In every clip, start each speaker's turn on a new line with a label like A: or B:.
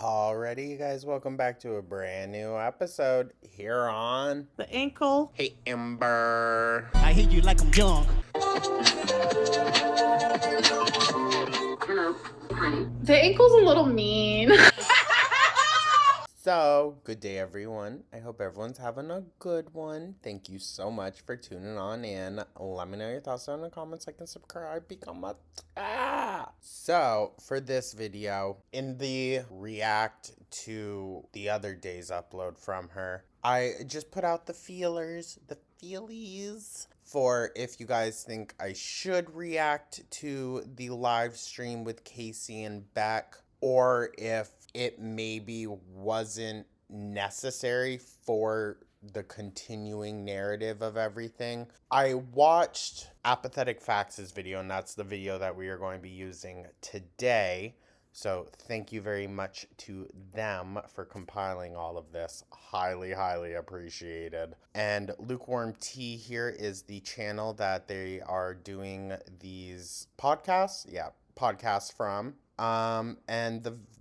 A: Alrighty, you guys, welcome back to a brand new episode here on
B: The ankle.
A: Hey Amber.
C: I hate you like I'm young.
D: Hello, honey.
E: The ankle's a little mean.
A: So, good day everyone. I hope everyone's having a good one. Thank you so much for tuning on in. Let me know your thoughts down in the comments, like and subscribe, become a... So, for this video, in the react to the other day's upload from her, I just put out the feelers, the feelies, for if you guys think I should react to the live stream with Casey and Beck, or if it maybe wasn't necessary for the continuing narrative of everything. I watched Apathetic Facts' video, and that's the video that we are going to be using today. So thank you very much to them for compiling all of this. Highly, highly appreciated. And Lukewarm Tea here is the channel that they are doing these podcasts. Yeah, podcasts from.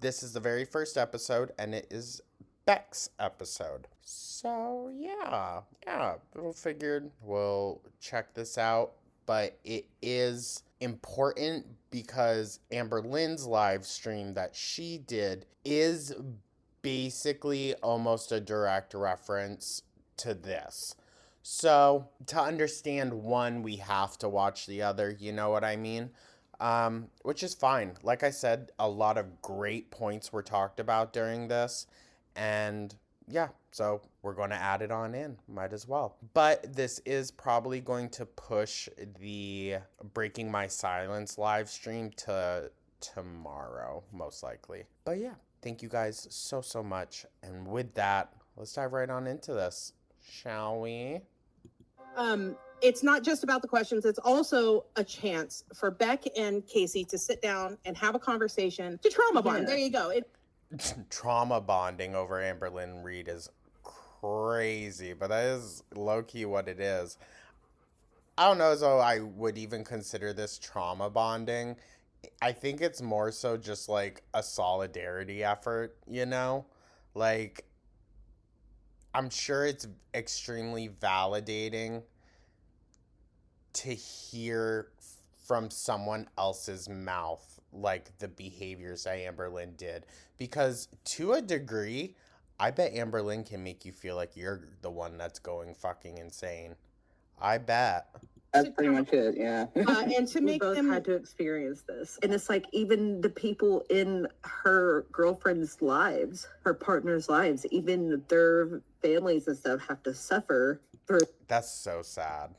A: This is the very first episode, and it is Beck's episode. So yeah, we figured we'll check this out, but it is important because Amberlynn'S live stream that she did is basically almost a direct reference to this. So to understand one, we have to watch the other, you know what I mean? Which is fine. Like I said, a lot of great points were talked about during this, and yeah, so we're going to add it on in. Might as well. But this is probably going to push the Breaking My Silence live stream to tomorrow, most likely. But yeah, thank you guys so much. And with that, let's dive right on into this, shall we?
B: It's not just about the questions. It's also a chance for Beck and Casey to sit down and have a conversation to trauma bond. There you go.
A: Trauma bonding over Amberlynn Reed is crazy, but that is low-key what it is. I don't know as though I would even consider this trauma bonding. I think it's more so just like a solidarity effort, you know? Like, I'm sure it's extremely validating to hear from someone else's mouth, like the behaviors that Amberlynn did. Because to a degree, I bet Amberlynn can make you feel like you're the one that's going fucking insane. I bet.
D: That's pretty much it, yeah.
B: And to make
F: both
B: them
F: had to experience this, and it's like even the people in her girlfriend's lives, her partner's lives, even their families and stuff have to suffer through.
A: That's so sad.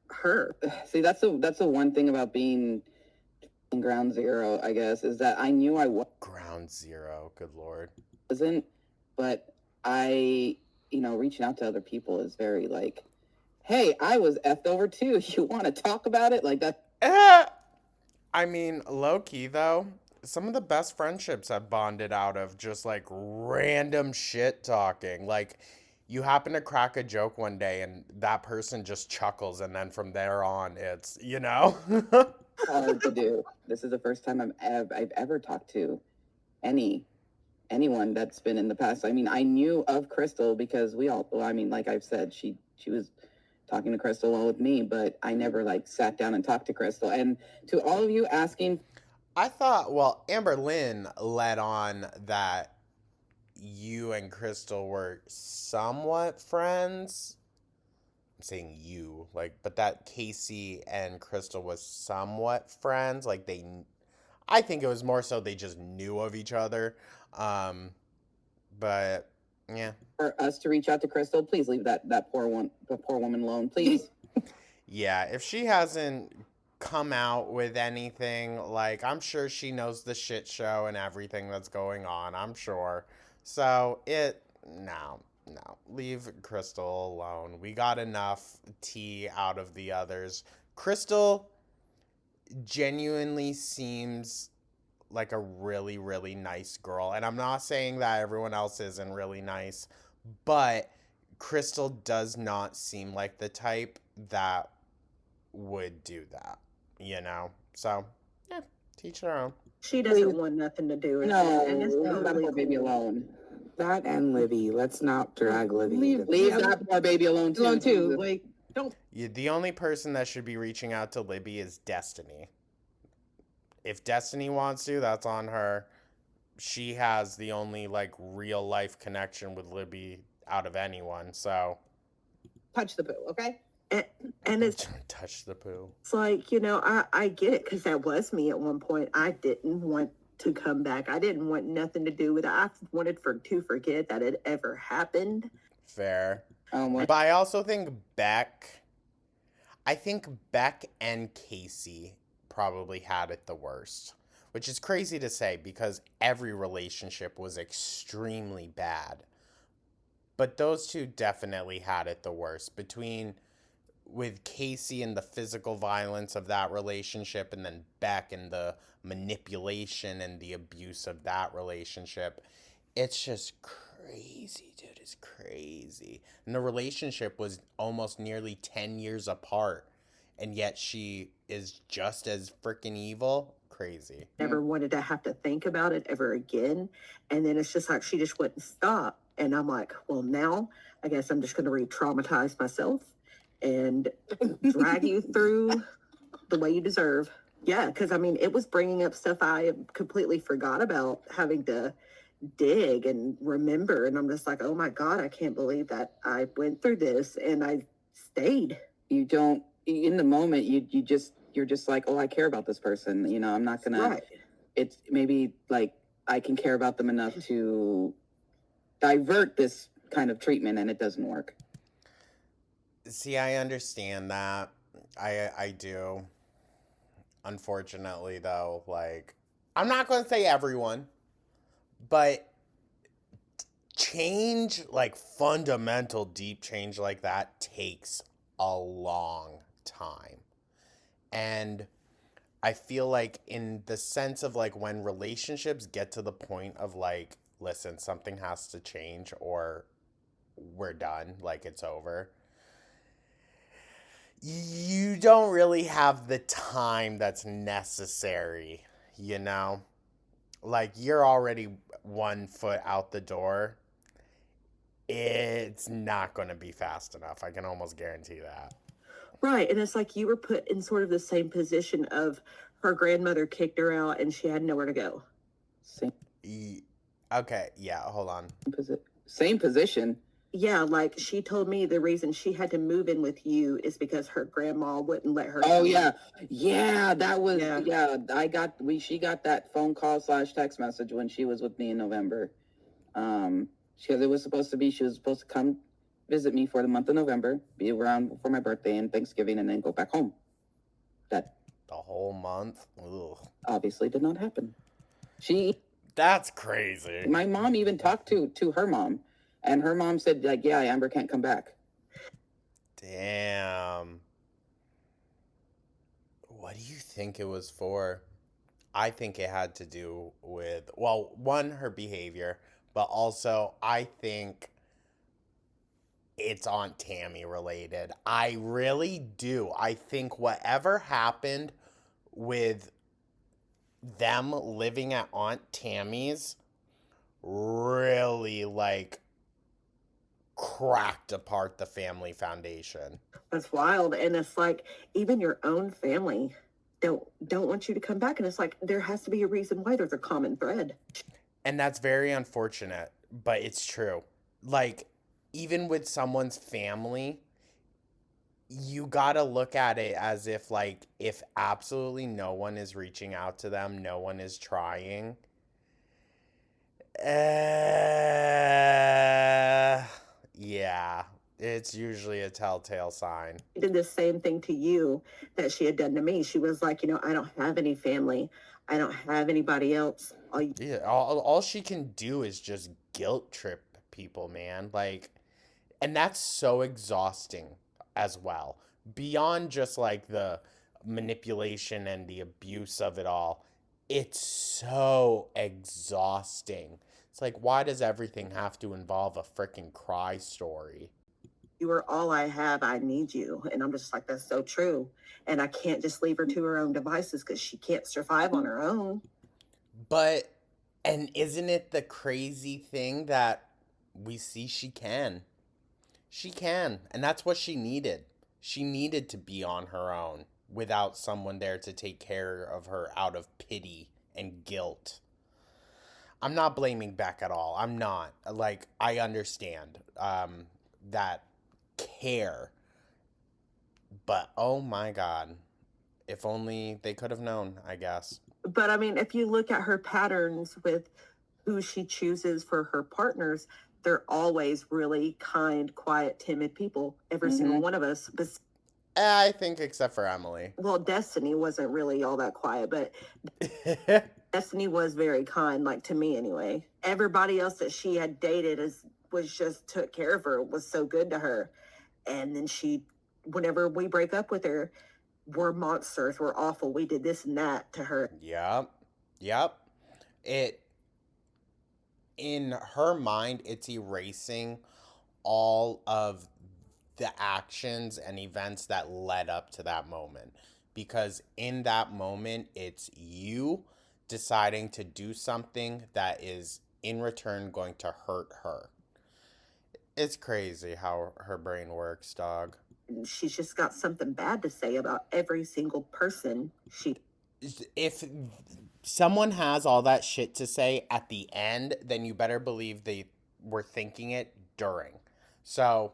F: Her.
D: See, that's the one thing about being in ground zero, I guess, is that I knew I
A: Ground zero, good lord.
D: wasn't, but reaching out to other people is very like, hey, I was effed over too. You want to talk about it? Like that.
A: I mean, low-key, though, some of the best friendships have bonded out of just, like, random shit talking. Like, you happen to crack a joke one day, and that person just chuckles, and then from there on, it's, you know?
D: Hard to do. This is the first time I've ever talked to anyone that's been in the past. I mean, I knew of Crystal because like I've said, she was talking to Crystal along with me, but I never like sat down and talked to Crystal. And to all of you asking,
A: I thought, well, Amberlynn led on that you and Crystal were somewhat friends. I'm saying you, like, but that Casey and Crystal was somewhat friends. Like, I think it was more so they just knew of each other. But yeah.
D: for us to reach out to Crystal, please leave the poor woman alone, please.
A: Yeah, if she hasn't come out with anything, like, I'm sure she knows the shit show and everything that's going on, I'm sure. So, no, leave Crystal alone. We got enough tea out of the others. Crystal genuinely seems like a really, really nice girl. And I'm not saying that everyone else isn't really nice, but Crystal does not seem like the type that would do that, you know? So, yeah, teach their own.
F: She doesn't want nothing to do with
D: No,
F: it. And it's
D: leave that
F: totally
D: poor baby
F: cool.
D: alone.
C: That and Libby. Let's not drag Libby.
B: Leave-
C: into
D: Leave
C: this.
D: that poor baby alone too.
B: Alone too.
D: Jesus.
B: Like, don't.
A: The only person that should be reaching out to Libby is Destiny. If Destiny wants to, that's on her. She has the only like real life connection with Libby out of anyone, so
B: Touch the poo, okay?
F: And it's
A: don't touch the poo.
F: like, you know, I get it, because that was me at one point. I didn't want to come back. I didn't want nothing to do with it. I wanted to forget that it ever happened.
A: Fair.
D: Well,
A: But I also think Beck and Casey probably had it the worst, which is crazy to say because every relationship was extremely bad. But those two definitely had it the worst, with Casey and the physical violence of that relationship, and then Beck and the manipulation and the abuse of that relationship. It's just crazy, dude. It's crazy. And the relationship was almost nearly 10 years apart, and yet she is just as freaking evil. Crazy.
F: Never wanted to have to think about it ever again. And then it's just like she just wouldn't stop. And I'm like, well, now I guess I'm just going to re-traumatize myself and drag you through the way you deserve. Yeah, because I mean, it was bringing up stuff I completely forgot about having to dig and remember. And I'm just like, oh my God, I can't believe that I went through this and I stayed.
D: you don't, in the moment, you're just like, oh, I care about this person. You know, I'm not gonna.
F: Right.
D: It's maybe like I can care about them enough to divert this kind of treatment, and it doesn't work.
A: See, I understand that. I do. Unfortunately, though, like, I'm not going to say everyone, but change, like fundamental deep change like that, takes a long time. And I feel like in the sense of like when relationships get to the point of like, listen, something has to change or we're done, like it's over, you don't really have the time that's necessary, you know? Like, you're already 1 foot out the door. It's not going to be fast enough. I can almost guarantee that.
F: Right. And it's like you were put in sort of the same position of her grandmother kicked her out and she had nowhere to go.
A: Okay, yeah, hold on.
D: Same position.
F: Yeah, like she told me the reason she had to move in with you is because her grandma wouldn't let her.
D: Oh yeah, that was
F: Yeah.
D: She got that phone call / text message when she was with me in November. She was supposed to come visit me for the month of November, be around for my birthday and Thanksgiving, and then go back home. That
A: The whole month? Ugh.
D: obviously did not happen.
A: That's crazy.
D: My mom even talked to her mom, and her mom said, like, yeah, Amber can't come back.
A: Damn. What do you think it was for? I think it had to do with, well, one, her behavior, but also I think it's Aunt Tammy related. I really do. I think whatever happened with them living at Aunt Tammy's really, like, cracked apart the family foundation.
F: That's wild. And it's like even your own family don't want you to come back. And it's like there has to be a reason why. There's a common thread.
A: And that's very unfortunate, but it's true. Like, even with someone's family, you gotta look at it as if, like, if absolutely no one is reaching out to them, no one is trying, yeah, it's usually a telltale sign.
F: She did the same thing to you that she had done to me. She was like, I don't have any family. I don't have anybody else.
A: Yeah, all she can do is just guilt trip people, man. Like, and that's so exhausting as well. Beyond just like the manipulation and the abuse of it all, it's so exhausting. It's like, why does everything have to involve a freaking cry story?
F: You are all I have. I need you. And I'm just like, that's so true. And I can't just leave her to her own devices because she can't survive on her own.
A: But, and isn't it the crazy thing that we see she can? She can. And that's what she needed. She needed to be on her own without someone there to take care of her out of pity and guilt. I'm not blaming Beck at all. I'm not. Like, I understand that care. But, oh my God. If only they could have known, I guess.
F: But I mean, if you look at her patterns with who she chooses for her partners, they're always really kind, quiet, timid people. Every single one of us. But
A: I think except for Emily.
F: well, Destiny wasn't really all that quiet, but Destiny was very kind, like to me anyway. Everybody else that she had dated was just took care of her, was so good to her. And then whenever we break up with her, we're monsters, we're awful, we did this and that to her.
A: Yep. In her mind, it's erasing all of the actions and events that led up to that moment. Because in that moment, it's you deciding to do something that is in return going to hurt her. It's crazy how her brain works, dog.
F: She's just got something bad to say about every single person
A: If someone has all that shit to say at the end, then you better believe they were thinking it during. So,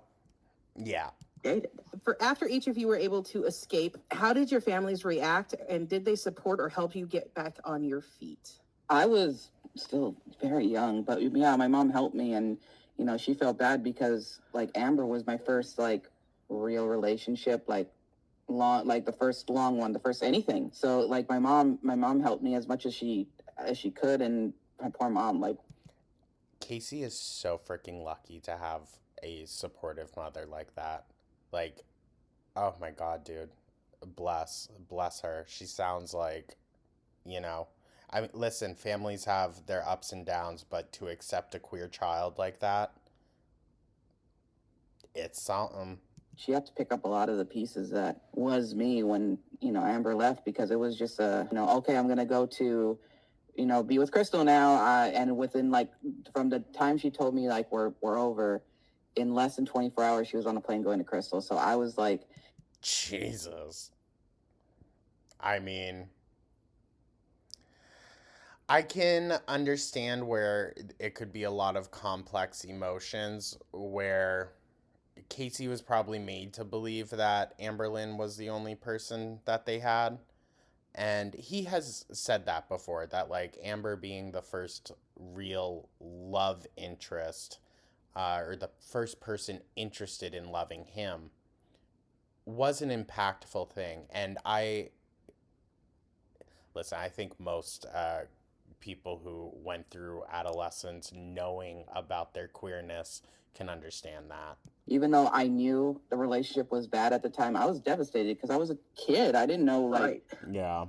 A: yeah.
F: dated.
B: For after each of you were able to escape, how did your families react, and did they support or help you get back on your feet?
D: I was still very young, but yeah, my mom helped me, and you know, she felt bad because like Amber was my first like real relationship, like the first long one, the first anything. So like my mom helped me as much as she could, and my poor mom, like,
A: Casey is so freaking lucky to have a supportive mother like that. Like, oh my God, dude. Bless her. She sounds like, you know, I mean, listen, families have their ups and downs, but to accept a queer child like that, it's something.
D: she had to pick up a lot of the pieces that was me when, you know, Amber left, because it was just okay, I'm gonna go to, you know, be with Crystal now, and within like from the time she told me like we're over, in less than 24 hours she was on a plane going to Crystal. So I was like,
A: Jesus. I mean, I can understand where it could be a lot of complex emotions, where Casey was probably made to believe that Amberlynn was the only person that they had. And he has said that before, that like Amber being the first real love interest, or the first person interested in loving him, was an impactful thing. And I think most people who went through adolescence knowing about their queerness can understand that.
D: even though I knew the relationship was bad at the time, I was devastated because I was a kid. I didn't know, like,
F: Right.
A: Yeah.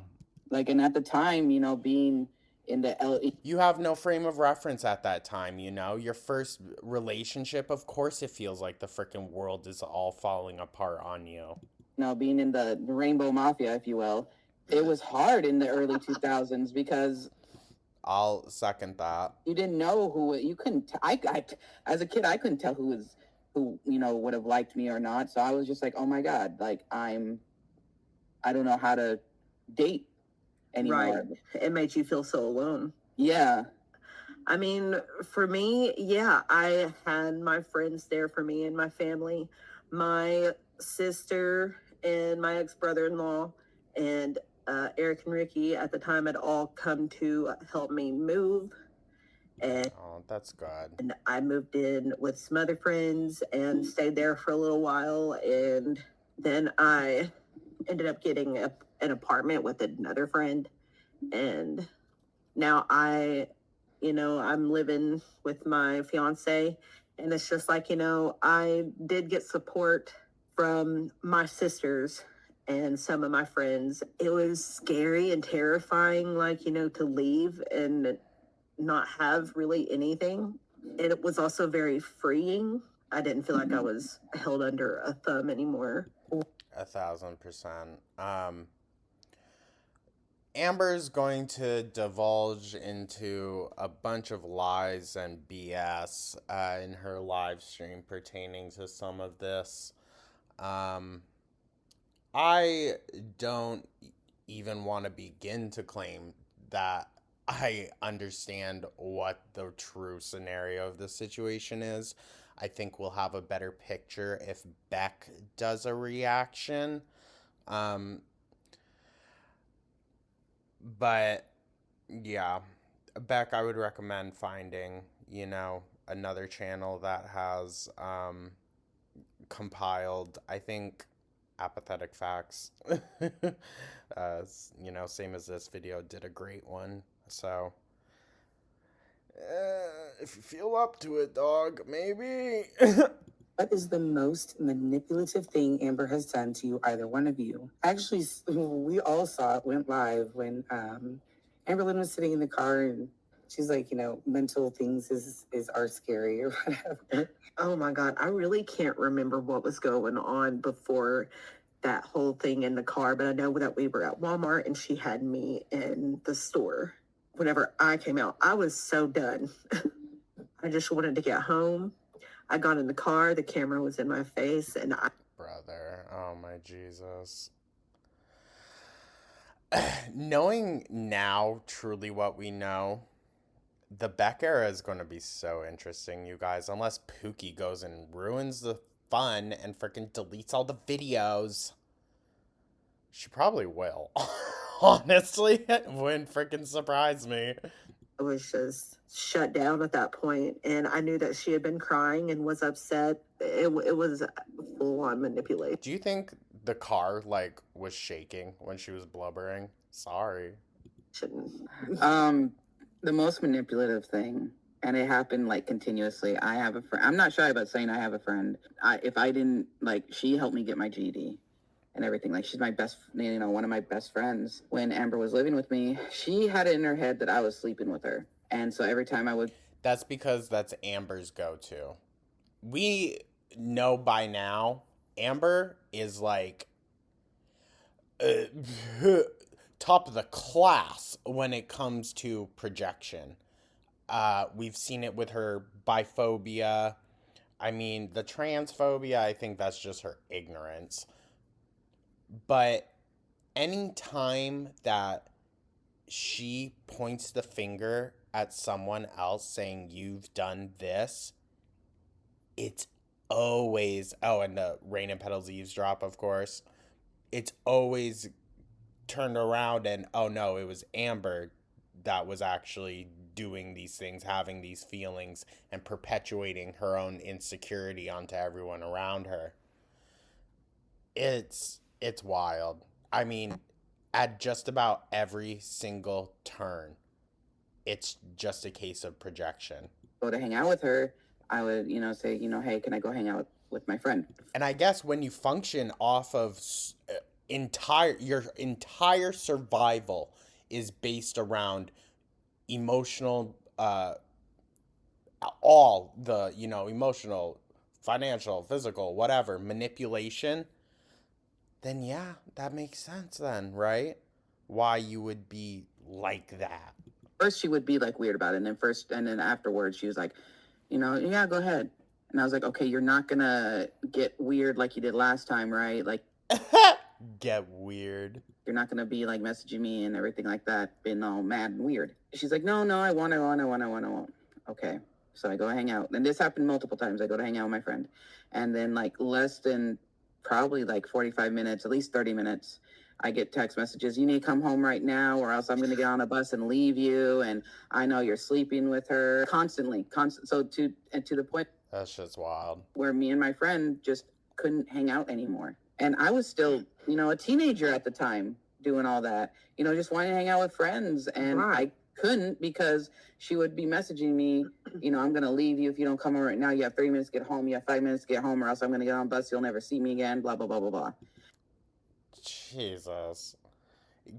D: like, and at the time, you know, being in the
A: You have no frame of reference at that time, you know? Your first relationship, of course it feels like the freaking world is all falling apart on you.
D: being in the Rainbow Mafia, if you will, it was hard in the early 2000s because
A: I'll second that.
D: you didn't know who you couldn't. As a kid, I couldn't tell who you know would have liked me or not. So I was just like, oh my God, like I don't know how to date anymore.
F: Right. It made you feel so alone.
D: Yeah.
F: I mean, for me, yeah, I had my friends there for me and my family. My sister and my ex-brother-in-law and Eric and Ricky at the time had all come to help me move. And
A: that's good.
F: And I moved in with some other friends and stayed there for a little while. And then I ended up getting an apartment with another friend. And now I'm living with my fiance. And it's just like, I did get support from my sisters and some of my friends. It was scary and terrifying, to leave and not have really anything. And it was also very freeing. I didn't feel like I was held under a thumb anymore.
A: 1,000%. Amber's going to divulge into a bunch of lies and BS in her live stream pertaining to some of this. I don't even want to begin to claim that I understand what the true scenario of the situation is. I think we'll have a better picture if Beck does a reaction. But yeah, Beck, I would recommend finding, another channel that has compiled, I think, apathetic facts. Same as this video, did a great one. So, if you feel up to it, dog, maybe.
C: What is the most manipulative thing Amber has done to you, either one of you? Actually, we all saw it went live when Amberlynn was sitting in the car and she's like, mental things are scary or whatever.
F: Oh my God, I really can't remember what was going on before that whole thing in the car, but I know that we were at Walmart and she had me in the store. Whenever I came out, I was so done. I just wanted to get home. I got in the car, the camera was in my face, and
A: Brother, oh my Jesus. Knowing now truly what we know, the Beck era is going to be so interesting, you guys. Unless Pookie goes and ruins the fun and freaking deletes all the videos. She probably will. Honestly, it wouldn't freaking surprise me.
F: I was just shut down at that point, and I knew that she had been crying and was upset. It was full-on manipulation.
A: Do you think the car, was shaking when she was blubbering? Sorry.
D: The most manipulative thing, and it happened continuously. I have a friend. I'm not shy about saying I have a friend. If I didn't she helped me get my GED and everything. She's my best, one of my best friends. When Amber was living with me, she had it in her head that I was sleeping with her, and so every time I would.
A: That's because that's Amber's go-to. We know by now, Amber is top of the class when it comes to projection. We've seen it with her biphobia. I mean, the transphobia, I think that's just her ignorance. But any time that she points the finger at someone else saying, you've done this, it's always, and the Rain and Petals eavesdrop, of course, it's always turned around and, oh no, it was Amber that was actually doing these things, having these feelings, and perpetuating her own insecurity onto everyone around her. It's wild. I mean, at just about every single turn, it's just a case of projection.
D: Go to hang out with her, I would, say, hey, can I go hang out with my friend?
A: And I guess when you function off of your entire survival is based around emotional, all the, emotional, financial, physical, whatever, manipulation, then yeah, that makes sense then, right? Why you would be like that.
D: First, she would be weird about it. And then afterwards, she was like, yeah, go ahead. And I was like, okay, you're not gonna get weird like you did last time, right?
A: Get weird.
D: You're not gonna be messaging me and everything like that, being all mad and weird. She's like, no, I want. Okay. So I go hang out. And this happened multiple times. I go to hang out with my friend. And then less than probably 45 minutes, at least 30 minutes, I get text messages, you need to come home right now or else I'm going to get on a bus and leave you. And I know you're sleeping with her constantly. So to the point.
A: That's just wild.
D: Where me and my friend just couldn't hang out anymore. And I was still, a teenager at the time doing all that, just wanting to hang out with friends. And I couldn't because she would be messaging me, I'm going to leave you if you don't come home right now. You have 3 minutes to get home. You have 5 minutes to get home or else I'm going to get on a bus. You'll never see me again, blah, blah, blah, blah, blah.
A: Jesus.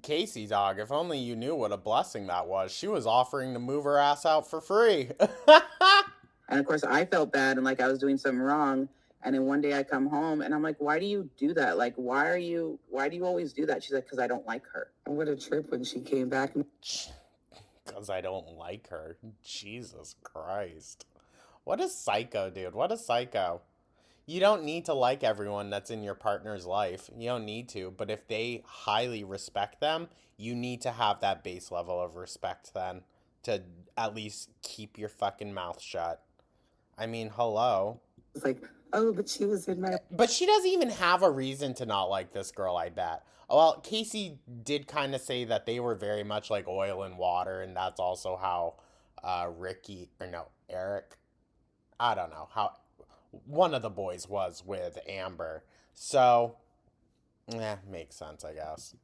A: Casey, dog, if only you knew what a blessing that was. She was offering to move her ass out for free.
D: And of course, I felt bad and I was doing something wrong. And then one day I come home and I'm like, why do you do that? Like, why do you always do that? She's like, because I don't like her.
C: And what a trip when she came back.
A: Because I don't like her. Jesus Christ. What a psycho, dude. What a psycho. You don't need to like everyone that's in your partner's life. You don't need to. But if they highly respect them, you need to have that base level of respect then to at least keep your fucking mouth shut. I mean, hello.
C: It's like, oh, but she was in my.
A: But she doesn't even have a reason to not like this girl, I bet. Well, Casey did kind of say that they were very much like oil and water, and that's also how Eric, I don't know, how one of the boys was with Amber. So, makes sense, I guess.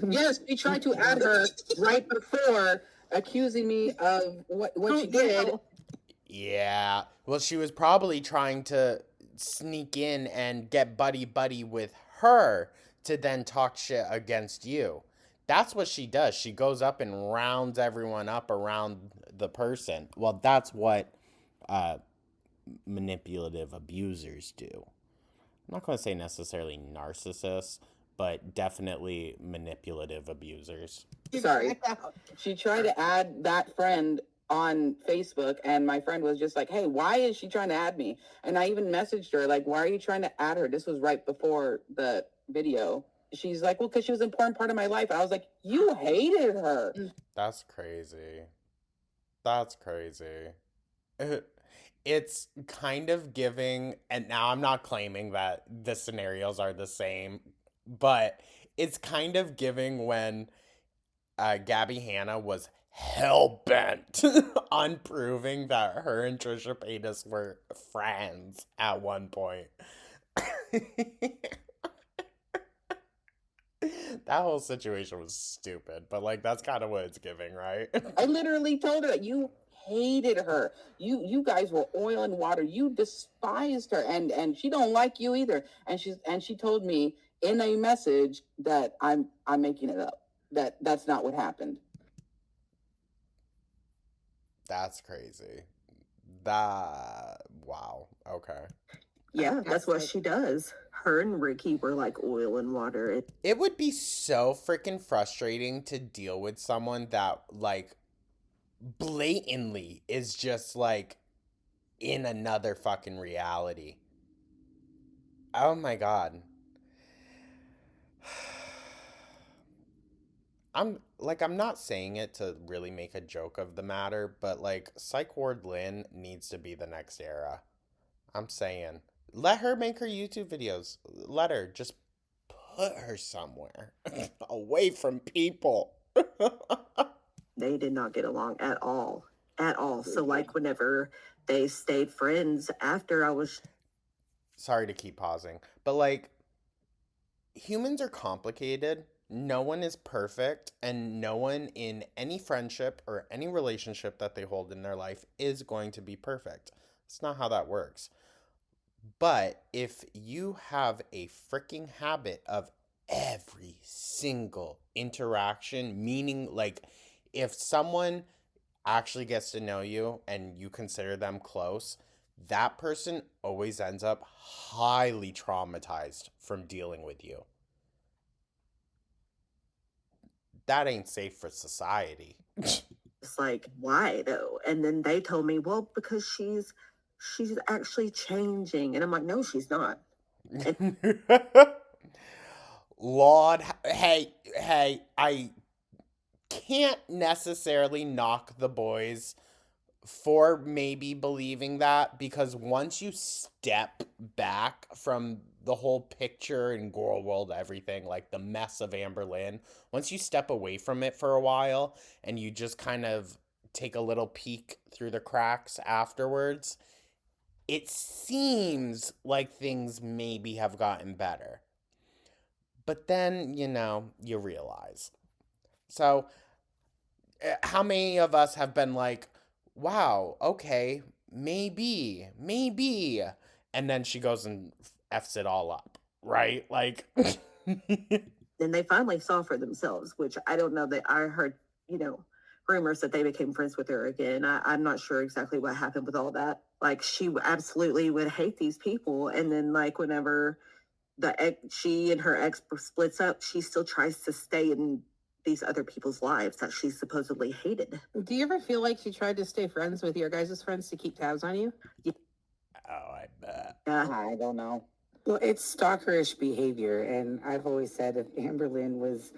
D: Yes, they tried to add her right before, accusing me of what she did.
A: Yeah. Well, she was probably trying to sneak in and get buddy with her to then talk shit against you. That's what she does. She goes up and rounds everyone up around the person. Well, that's what manipulative abusers do. I'm not going to say necessarily narcissists, but definitely manipulative abusers.
D: Sorry. She tried to add that friend on Facebook, and my friend was just like, hey, why is she trying to add me? And I even messaged her, like, why are you trying to add her? This was right before the video. She's like, well, because she was an important part of my life. I was like, you hated her.
A: That's crazy. That's crazy. It's kind of giving, and now I'm not claiming that the scenarios are the same, but it's kind of giving when Gabby Hanna was hell-bent on proving that her and Trisha Paytas were friends at one point. That whole situation was stupid, but like that's kind of what it's giving, right?
D: I literally told her that you hated her. You guys were oil and water. You despised her, and she don't like you either. And she told me in a message that I'm making it up. That's not what happened.
A: That's crazy. Wow. Okay.
F: Yeah, that's what she does. Her and Ricky were like oil and water.
A: It would be so freaking frustrating to deal with someone that like blatantly is just like in another fucking reality. Oh my god. I'm not saying it to really make a joke of the matter, but like Psych Ward Lynn needs to be the next era. I'm saying, let her make her YouTube videos. Let her just put her somewhere away from people.
F: They did not get along at all. At all. So like whenever they stayed friends after I was
A: Sorry to keep pausing, but like humans are complicated. No one is perfect, and no one in any friendship or any relationship that they hold in their life is going to be perfect. It's not how that works. But if you have a freaking habit of every single interaction, meaning like if someone actually gets to know you and you consider them close, that person always ends up highly traumatized from dealing with you. That ain't safe for society.
F: It's like, why though? And then they told me, well, because she's actually changing. And I'm like, no, she's not.
A: Lord, hey, I can't necessarily knock the boys for maybe believing that, because once you step back from the whole picture and girl world, everything, like the mess of Amberlynn, once you step away from it for a while and you just kind of take a little peek through the cracks afterwards, it seems like things maybe have gotten better. But then, you realize. So, how many of us have been like, wow, okay, maybe. And then she goes and F's it all up, right? Like.
F: Then they finally saw for themselves, which I don't know that I heard, rumors that they became friends with her again. I'm not sure exactly what happened with all that. Like, she absolutely would hate these people, and then like whenever she and her ex splits up, she still tries to stay in these other people's lives that she supposedly hated.
B: Do you ever feel like she tried to stay friends with your guys' friends to keep tabs on you?
A: Oh, I bet.
F: Yeah.
D: I don't know.
C: Well, it's stalkerish behavior, and I've always said if Amberlynn was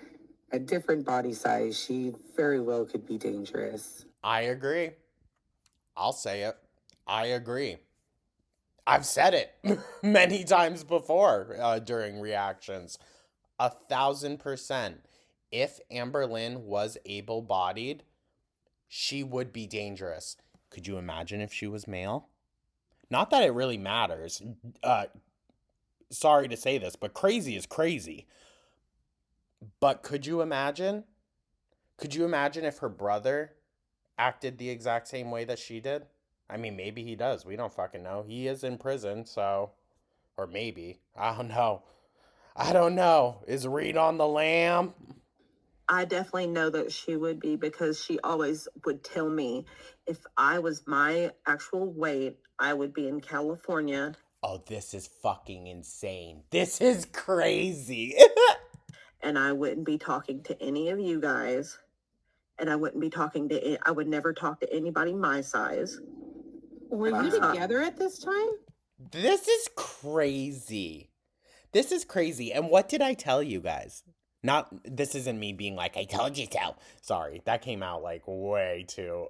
C: a different body size, she very well could be dangerous.
A: I agree. I'll say it. I agree. I've said it many times before during reactions. 1,000%. If Amberlynn was able-bodied, she would be dangerous. Could you imagine if she was male? Not that it really matters. Sorry to say this, but crazy is crazy. But could you imagine? Could you imagine if her brother acted the exact same way that she did? I mean, maybe he does. We don't fucking know. He is in prison, so... Or maybe. I don't know. I don't know. Is Reed on the lam?
F: I definitely know that she would be, because she always would tell me if I was my actual weight, I would be in California.
A: Oh, this is fucking insane. This is crazy.
F: And I wouldn't be talking to any of you guys. And I wouldn't be talking to, I would never talk to anybody my size.
B: Were you together at this time?
A: This is crazy. This is crazy. And what did I tell you guys? Not, this isn't me being like, I told you so. Sorry, that came out like way too.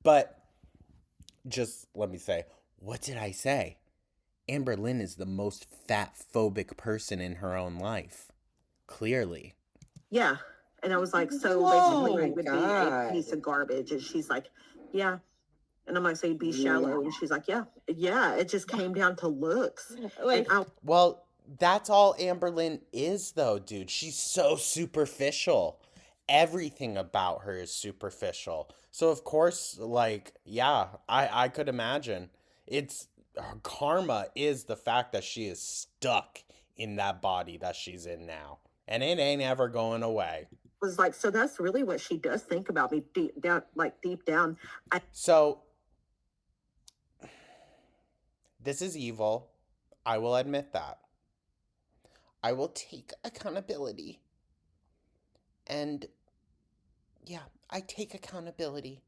A: But just let me say, what did I say? Amberlynn is the most fat-phobic person in her own life. Clearly.
F: Yeah. And I was like, so
B: Whoa,
F: basically you would be a
C: God.
F: piece of garbage. And she's like, yeah. And I'm like, so you'd be shallow. And she's like, yeah. Yeah. It just came down to looks.
B: Like,
F: And
A: Well, that's all Amberlynn is, though, dude. She's so superficial. Everything about her is superficial. So, of course, like, yeah, I could imagine. It's her karma is the fact that she is stuck in that body that she's in now. And it ain't ever going away.
F: was like, so that's really what she does think about me deep down, like deep down.
A: So, this is evil. I will admit that. I will take accountability. And yeah, I take accountability.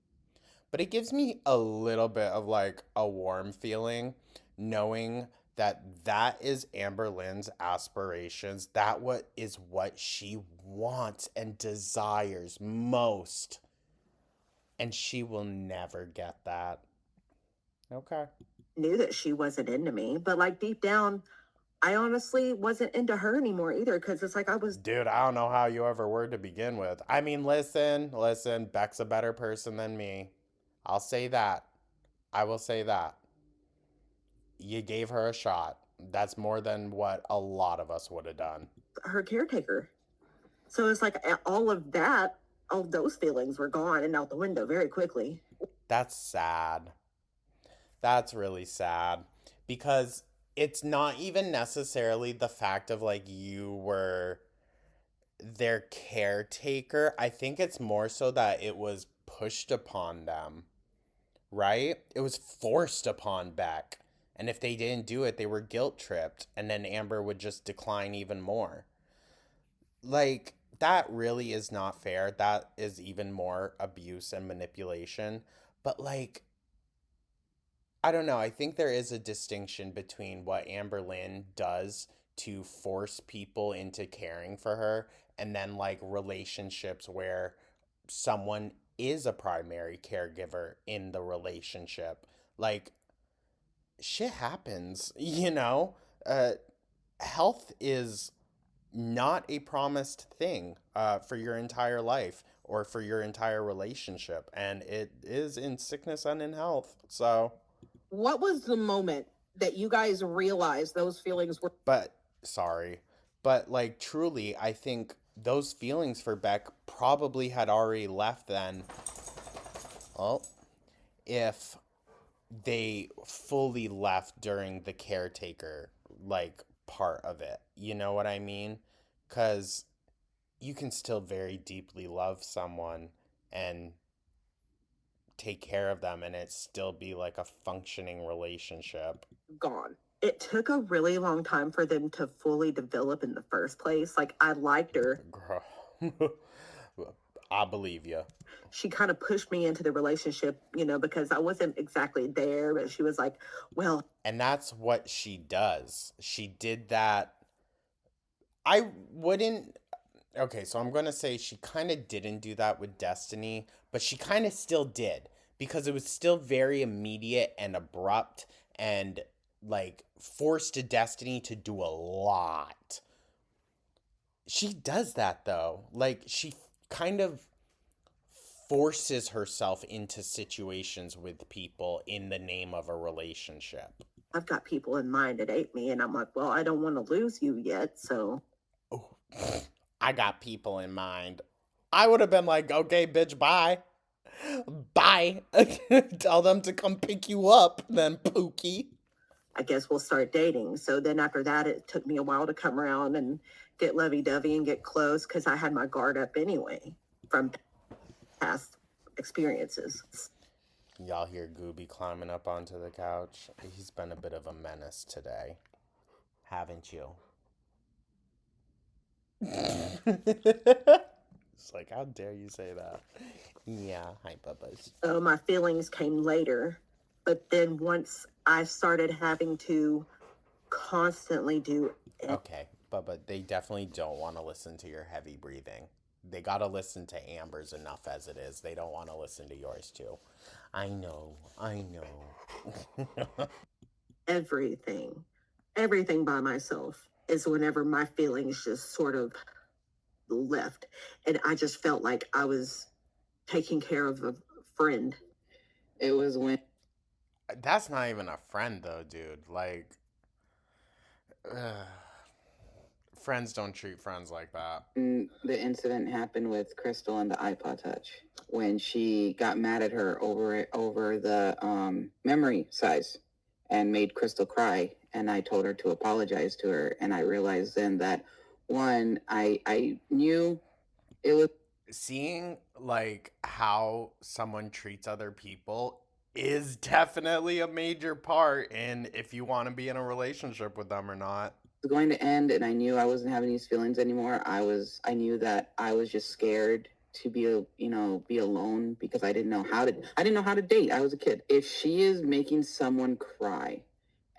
A: But it gives me a little bit of like a warm feeling knowing that that is Amberlynn's aspirations. That is what she wants and desires most. And she will never get that. Okay.
F: Knew that she wasn't into me, but like deep down, I honestly wasn't into her anymore either, because it's like I was.
A: Dude, I don't know how you ever were to begin with. I mean, listen, Beck's a better person than me. I'll say that. I will say that. You gave her a shot. That's more than what a lot of us would have done.
F: Her caretaker. So it's like all of that, all those feelings were gone and out the window very quickly.
A: That's sad. That's really sad. Because it's not even necessarily the fact of like you were their caretaker. I think it's more so that it was pushed upon them, right? It was forced upon Beck. And if they didn't do it, they were guilt tripped. And then Amber would just decline even more. Like, that really is not fair. That is even more abuse and manipulation. But, like, I don't know. I think there is a distinction between what Amberlynn does to force people into caring for her and then, like, relationships where someone is a primary caregiver in the relationship. Like, shit happens, you know? Health is not a promised thing for your entire life or for your entire relationship. And it is in sickness and in health. So,
B: what was the moment that you guys realized those feelings were?
A: but like truly, I think those feelings for Beck probably had already left then. Well, if they fully left during the caretaker like part of it. You know what I mean? Cuz you can still very deeply love someone and take care of them and it still be like a functioning relationship.
B: Gone.
F: It took a really long time for them to fully develop in the first place. Like, I liked her.
A: Girl. I believe you.
F: She kind of pushed me into the relationship, because I wasn't exactly there, but she was like, well,
A: And that's what she does. She did that. I wouldn't. Okay, so I'm going to say she kind of didn't do that with Destiny, but she kind of still did because it was still very immediate and abrupt and like forced Destiny to do a lot. She does that though. Like she kind of forces herself into situations with people in the name of a relationship.
F: I've got people in mind that hate me, and I'm like, well, I don't want to lose you yet, so.
A: Oh, I got people in mind. I would have been like, okay, bitch, bye. Bye. Tell them to come pick you up, then Pookie.
F: I guess we'll start dating. So then after that, it took me a while to come around and get lovey-dovey and get close because I had my guard up anyway from past experiences.
A: Y'all hear Gooby climbing up onto the couch? He's been a bit of a menace today. Haven't you? It's like, how dare you say that? Yeah, hi, Bubba's.
F: So my feelings came later. But then once I started having to constantly do it.
A: Okay, Bubba, they definitely don't want to listen to your heavy breathing. They got to listen to Amber's enough as it is. They don't want to listen to yours too. I know.
F: Everything by myself is whenever my feelings just sort of left. And I just felt like I was taking care of a friend.
D: It was when
A: That's not even a friend though, dude. Like, friends don't treat friends like that.
D: the incident happened with Crystal and the iPod Touch, when she got mad at her over the memory size and made Crystal cry, and I told her to apologize to her, and I realized then that one, I knew it was
A: Seeing like how someone treats other people is definitely a major part in if you want to be in a relationship with them or not.
D: going to end, and I knew I wasn't having these feelings anymore. I knew that I was just scared to be alone because I didn't know how to date. I was a kid. If she is making someone cry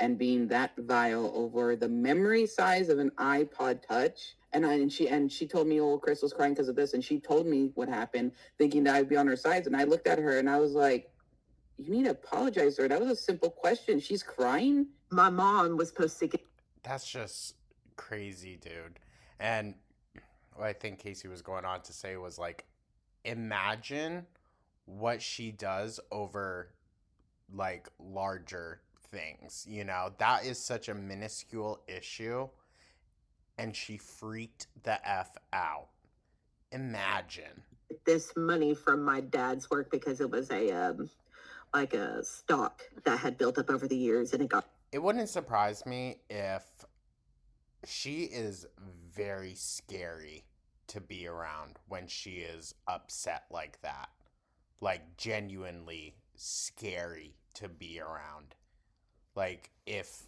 D: and being that vile over the memory size of an iPod Touch, and she told me, oh, Crystal's crying because of this, and she told me what happened, thinking that I'd be on her side, and I looked at her and I was like, you need to apologize to her. That was a simple question. She's crying.
F: My mom was supposed to get.
A: That's just crazy, dude. And what I think Casey was going on to say was like, imagine what she does over like larger things, that is such a minuscule issue and she freaked the F out. Imagine
F: This money from my dad's work because it was a like a stock that had built up over the years, and
A: it wouldn't surprise me if she is very scary to be around when she is upset like that. Like genuinely scary to be around. Like if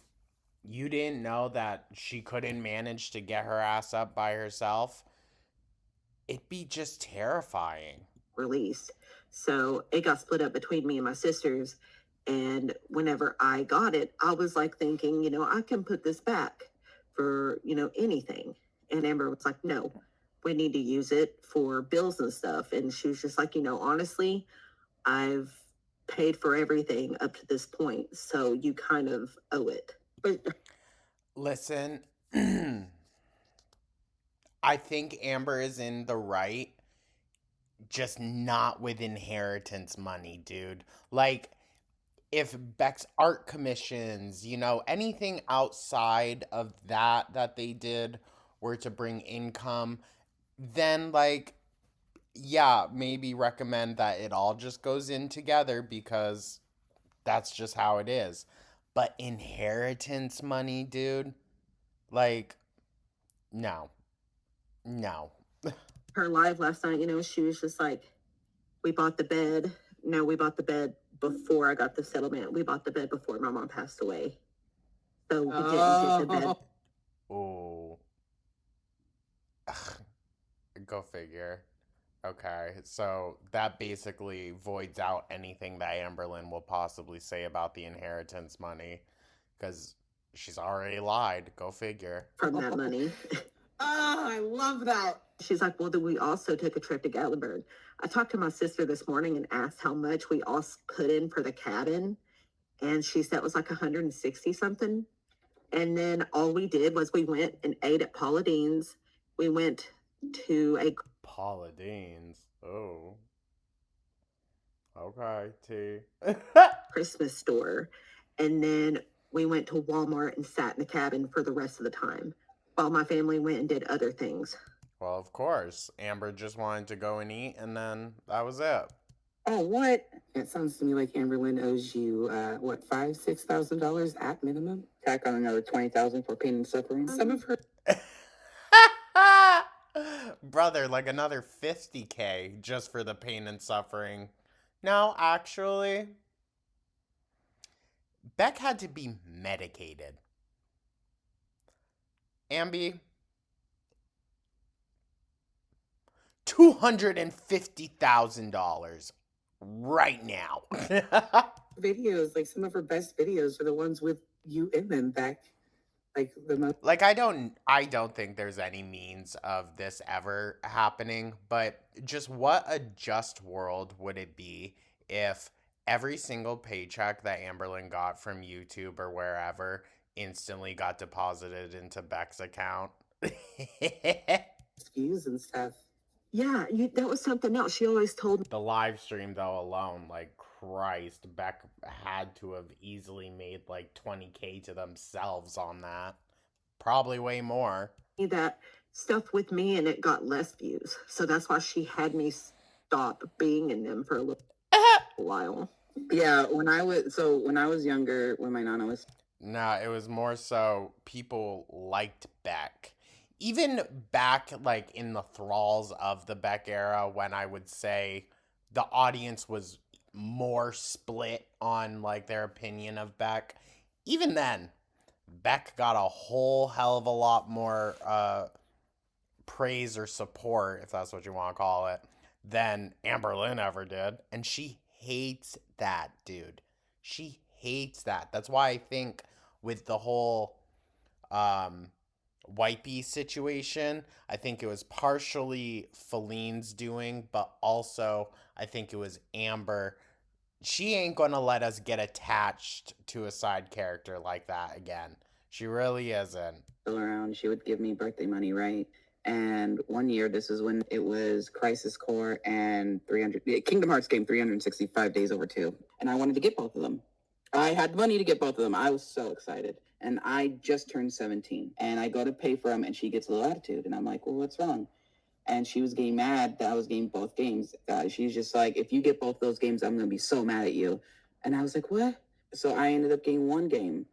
A: you didn't know that she couldn't manage to get her ass up by herself, it'd be just terrifying.
F: Released. So it got split up between me and my sisters. And whenever I got it, I was like thinking, I can put this back for, anything. And Amber was like, no, we need to use it for bills and stuff. And she was just like, honestly, I've paid for everything up to this point. So you kind of owe it. But
A: listen, I think Amber is in the right, just not with inheritance money, dude. Like, if Beck's art commissions, anything outside of that they did were to bring income, then, like, yeah, maybe recommend that it all just goes in together because that's just how it is. But inheritance money, dude, like, no.
F: her live last night, she was just like, We bought the bed. No, we bought the bed before I got the settlement. We bought the bed before my mom passed away. So we didn't get the bed.
A: Oh. Go figure. Okay, so that basically voids out anything that Amberlynn will possibly say about the inheritance money, because she's already lied. Go figure.
F: From that money.
B: Oh, I love that.
F: She's like, well, then we also took a trip to Gatlinburg. I talked to my sister this morning and asked how much we all put in for the cabin. And she said it was like 160 something. And then all we did was we went and ate at Paula Deen's. We went to a
A: Paula Deen's. Oh. Okay, T.
F: Christmas store. And then we went to Walmart and sat in the cabin for the rest of the time while my family went and did other things.
A: Well, of course. Amber just wanted to go and eat, and then that was it.
C: Oh, what? It sounds to me like Amberlynn owes you, what, $5,000-$6,000 at minimum?
D: Tack on another 20,000 for pain and suffering.
C: Some of her
A: Brother, like another 50K just for the pain and suffering. No, actually, Beck had to be medicated. Ambi, $250,000 right now.
C: videos, like some of her best videos are the ones with you in them back, like the most.
A: Like I don't think there's any means of this ever happening, but just what a just world would it be if every single paycheck that Amberlynn got from YouTube or wherever instantly got deposited into Beck's account.
C: Views and stuff.
F: Yeah, that was something else. She always told
A: The live stream though alone, like Christ, Beck had to have easily made like 20K to themselves on that. Probably way more.
F: me that stuff with me and it got less views. So that's why she had me stop being in them for a little while.
D: Yeah, when I was younger, when my nana was
A: Nah, it was more so people liked Beck. Even back like in the thralls of the Beck era, when I would say the audience was more split on like their opinion of Beck, even then, Beck got a whole hell of a lot more praise or support, if that's what you want to call it, than Amberlynn ever did. And she hates that, dude. She hates that. That's why I think with the whole Wipey situation, I think it was partially Feline's doing, but also I think it was Amber. She ain't gonna let us get attached to a side character like that again. She really isn't.
D: still around, she would give me birthday money, right? And one year, this is when it was Crisis Core and Kingdom Hearts game 365 days over 2. And I wanted to get both of them. I had money to get both of them. I was so excited. And I just turned 17. And I go to pay for them, and she gets a little attitude. And I'm like, well, what's wrong? And she was getting mad that I was getting both games. She's just like, if you get both those games, I'm going to be so mad at you. And I was like, what? So I ended up getting one game.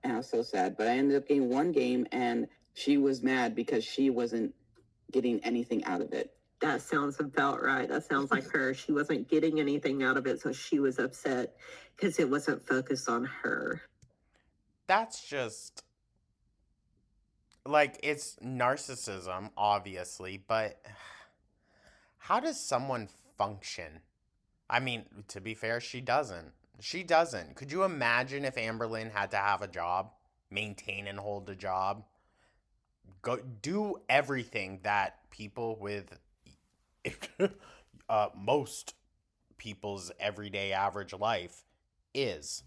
D: And I was so sad. But I ended up getting one game, and she was mad because she wasn't getting anything out of it.
F: That sounds about right. That sounds like her. She wasn't getting anything out of it, so she was upset because it wasn't focused on her.
A: That's just like, it's narcissism, obviously, but how does someone function? I mean, to be fair, she doesn't. She doesn't. Could you imagine if Amberlynn had to have a job, maintain and hold a job, go do everything that people with most people's everyday average life is?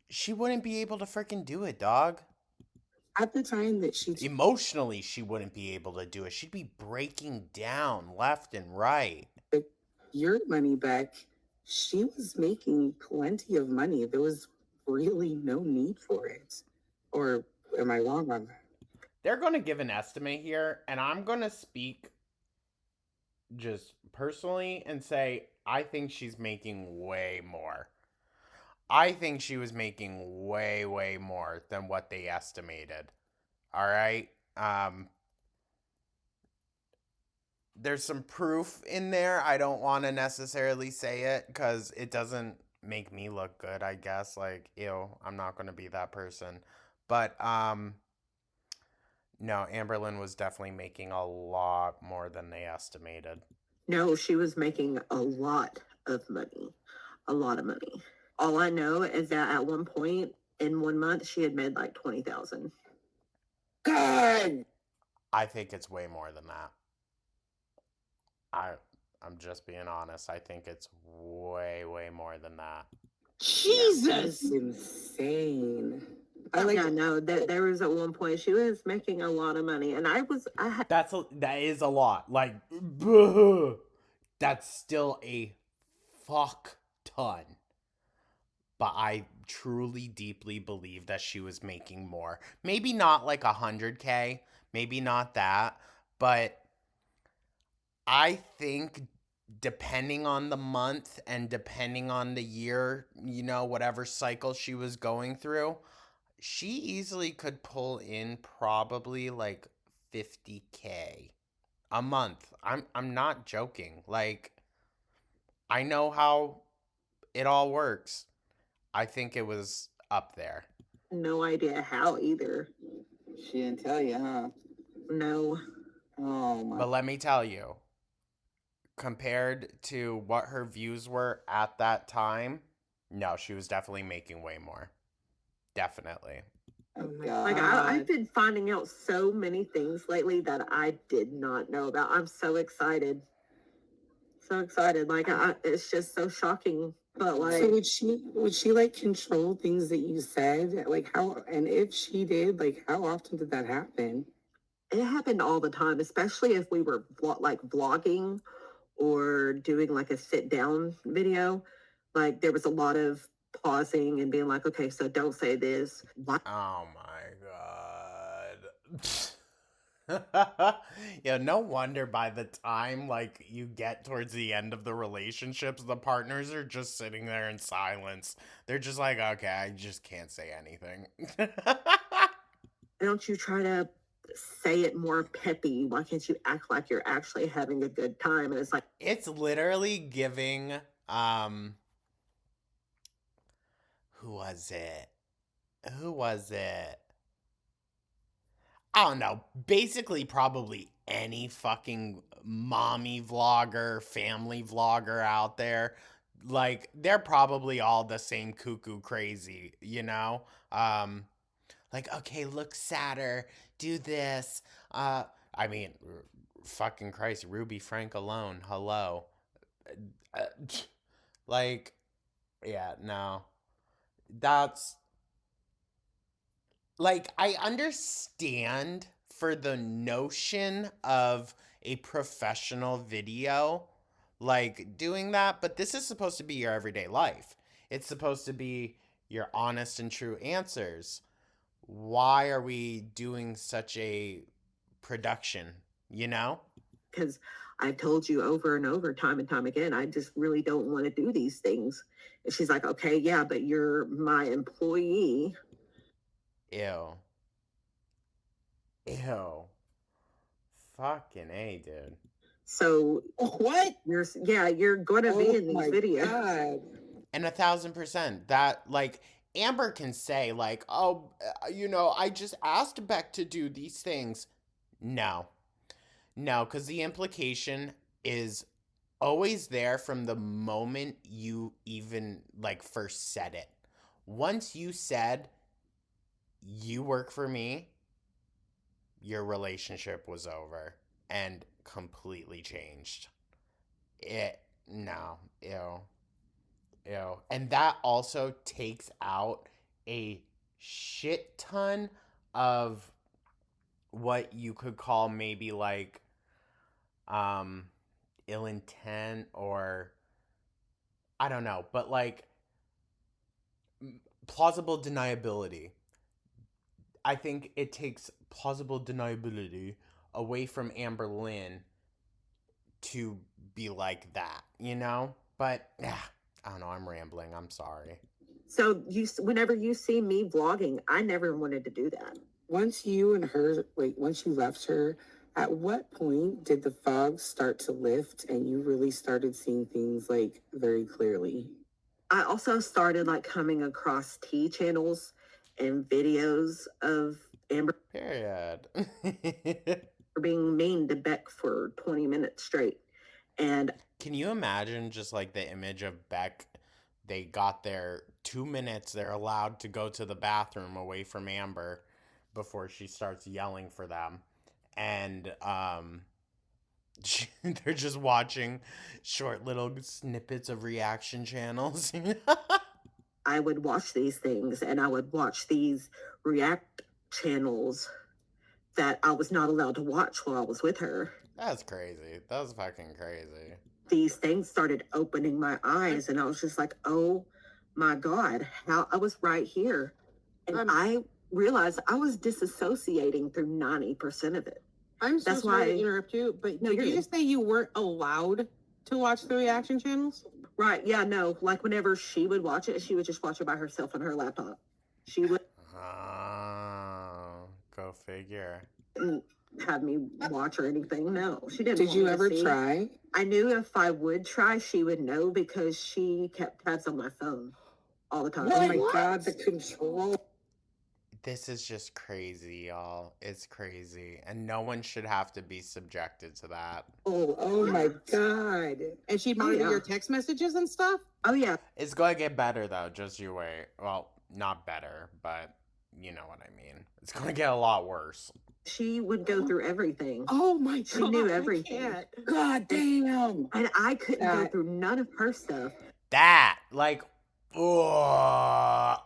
A: She wouldn't be able to freaking do it, dog.
C: At the time that she
A: Emotionally, she wouldn't be able to do it. She'd be breaking down left and right.
C: took your money back, she was making plenty of money. There was really no need for it. Or am I wrong on that?
A: They're going to give an estimate here, and I'm going to speak just personally and say I think she's making way more. I think she was making way, way more than what they estimated. All right? there's some proof in there. I don't want to necessarily say it because it doesn't make me look good, I guess. Like, ew, I'm not going to be that person. But no, Amberlynn was definitely making a lot more than they estimated.
F: No, she was making a lot of money. A lot of money. All I know is that at one point in 1 month, she had made like 20,000.
C: God.
A: I think it's way more than that. I'm just being honest. I think it's way more than that.
B: Jesus.
C: That's insane.
F: Yeah, no, there was at one point she was making a lot of money, and I had
A: That is a lot. Like, that's still a fuck ton. But I truly, deeply believe that she was making more. Maybe not like 100K, maybe not that, but I think depending on the month and depending on the year, you know, whatever cycle she was going through, she easily could pull in probably like 50K a month. I'm not joking. Like, I know how it all works. I think it was up there.
F: no idea how either.
D: She didn't tell you, huh?
F: No.
D: Oh my.
A: But let me tell you, compared to what her views were at that time, no, she was definitely making way more. Definitely.
D: Oh
F: Like I've been finding out so many things lately that I did not know about. I'm so excited. So excited. Like it's just so shocking. But like,
C: so would she like control things that you said? Like how, and if she did, like how often did that happen?
F: it happened all the time, especially if we were like vlogging or doing like a sit down video. Like there was a lot of pausing and being like, okay, so don't say this.
A: Oh my god. Yeah, no wonder by the time like you get towards the end of the relationships, the partners are just sitting there in silence. They're just like, okay, I just can't say anything.
F: Don't you try to say it more peppy? Why can't you act like you're actually having a good time? And it's like,
A: It's literally giving who was it? Who was it? I don't know. Basically, probably any fucking mommy vlogger, family vlogger out there. Like, they're probably all the same cuckoo crazy, you know? Like, okay, look sadder, do this. I mean, fucking Christ, Ruby Frank alone, hello. Uh, like, yeah, no. That's like, I understand for the notion of a professional video like doing that, but this is supposed to be your everyday life. It's supposed to be your honest and true answers. Why are we doing such a production, you know?
F: because I've told you over and over, time and time again, I just really don't want to do these things. And she's like, okay, yeah, but you're my employee.
A: Ew. Ew. Fucking A, dude.
F: So
C: What?
F: you're gonna be in these videos.
C: God.
A: And 1,000%. That, like, Amber can say, like, oh, you know, I just asked Beck to do these things. No. No, because the implication is always there from the moment you even, like, first said it. Once you said, you work for me, your relationship was over and completely changed. No, ew. Ew. And that also takes out a shit ton of what you could call maybe like ill intent, or I don't know, but like plausible deniability. I think it takes plausible deniability away from Amberlynn to be like that, you know? But I don't know, I'm rambling. I'm sorry.
F: So whenever you see me vlogging, I never wanted to do that.
C: Once you and her, like, once you left her At what point did the fog start to lift and you really started seeing things like very clearly?
F: I also started like coming across T channels and videos of Amber
A: Period.
F: being mean to Beck for 20 minutes straight. And
A: Can you imagine just like the image of Beck? They got their 2 minutes, they're allowed to go to the bathroom away from Amber before she starts yelling for them. And they're just watching short little snippets of reaction channels.
F: I would watch these things and I would watch these react channels that I was not allowed to watch while I was with her.
A: That's crazy. That was fucking crazy.
F: These things started opening my eyes and I was just like, oh my God, how I was right here. And I realized I was disassociating through 90% of it.
B: I'm so
F: That's
B: sorry
F: why-
B: to interrupt you, but
F: No,
B: did
F: you're
B: you
F: good.
B: just say you weren't allowed to watch the reaction channels?
F: Right, yeah, no. Like whenever she would watch it, she would just watch it by herself on her laptop. She wouldn't
A: Go figure.
F: have me watch or anything. No, she didn't.
C: Did
F: want
C: you
F: me to
C: ever
F: see.
C: try?
F: I knew if I would try, she would know because she kept tabs on my phone all the time.
C: Oh my God, the control.
A: This is just crazy, y'all. It's crazy. And no one should have to be subjected to that.
C: Oh my God.
B: And she'd monitor
F: yeah.
B: your text messages and stuff?
F: Oh yeah,
A: It's going to get better, though. Just you wait. Well, not better, but you know what I mean. It's going to get a lot worse.
F: she would go through everything.
B: Oh my God.
F: She knew
B: I
F: everything.
B: can't.
C: God damn.
F: And I couldn't go
C: That-
F: through none of her stuff
A: That, like, oh.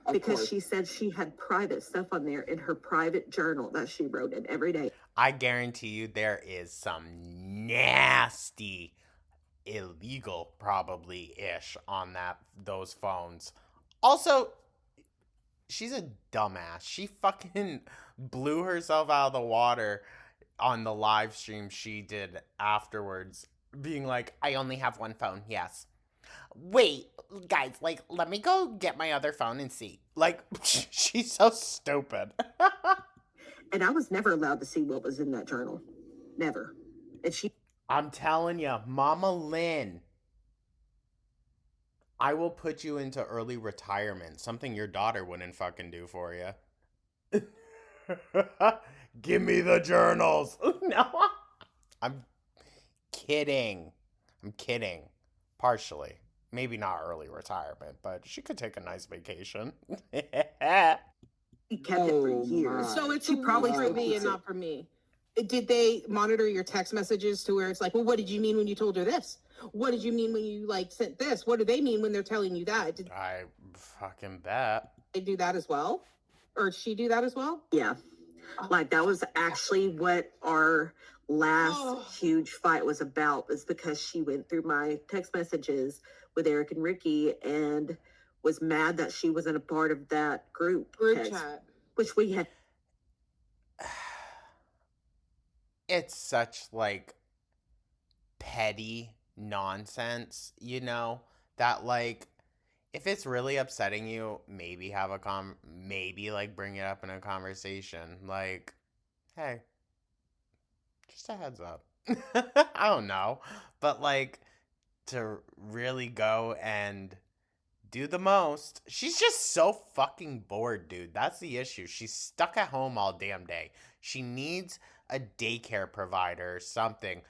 C: Of
F: because
C: course.
F: she said she had private stuff on there in her private journal that she wrote in every day.
A: I guarantee you there is some nasty, illegal, probably-ish on those phones. Also, she's a dumbass. She fucking blew herself out of the water on the live stream she did afterwards, being like, I only have one phone, yes. Wait, guys, like, let me go get my other phone and see. Like, she's so stupid.
F: And I was never allowed to see what was in that journal. Never. And she
A: I'm telling you, Mama Lynn, I will put you into early retirement. Something your daughter wouldn't fucking do for you. Give me the journals. No, I'm kidding. I'm kidding. Partially. Maybe not early retirement, but she could take a nice vacation.
F: kept it for
C: Oh,
F: years.
C: my.
B: So it's
F: She probably
B: for
F: still
B: me
F: keeps
B: and
F: it.
B: not for me. Did they monitor your text messages to where it's like, well, what did you mean when you told her this? What did you mean when you like sent this? What do they mean when they're telling you that? Did
A: I fucking bet.
B: they do that as well? Or did she do that as well?
F: Yeah. Like that was actually what our last
B: Oh.
F: huge fight was about, is because she went through my text messages with Eric and Ricky and was mad that she wasn't a part of that group text,
B: Chat.
F: which we had.
A: It's such like petty nonsense, you know, that like if it's really upsetting you, maybe have a maybe like bring it up in a conversation. Like, hey, just a heads up. I don't know. But like to really go and do the most. She's just so fucking bored, dude. That's the issue. She's stuck at home all damn day. She needs a daycare provider or something.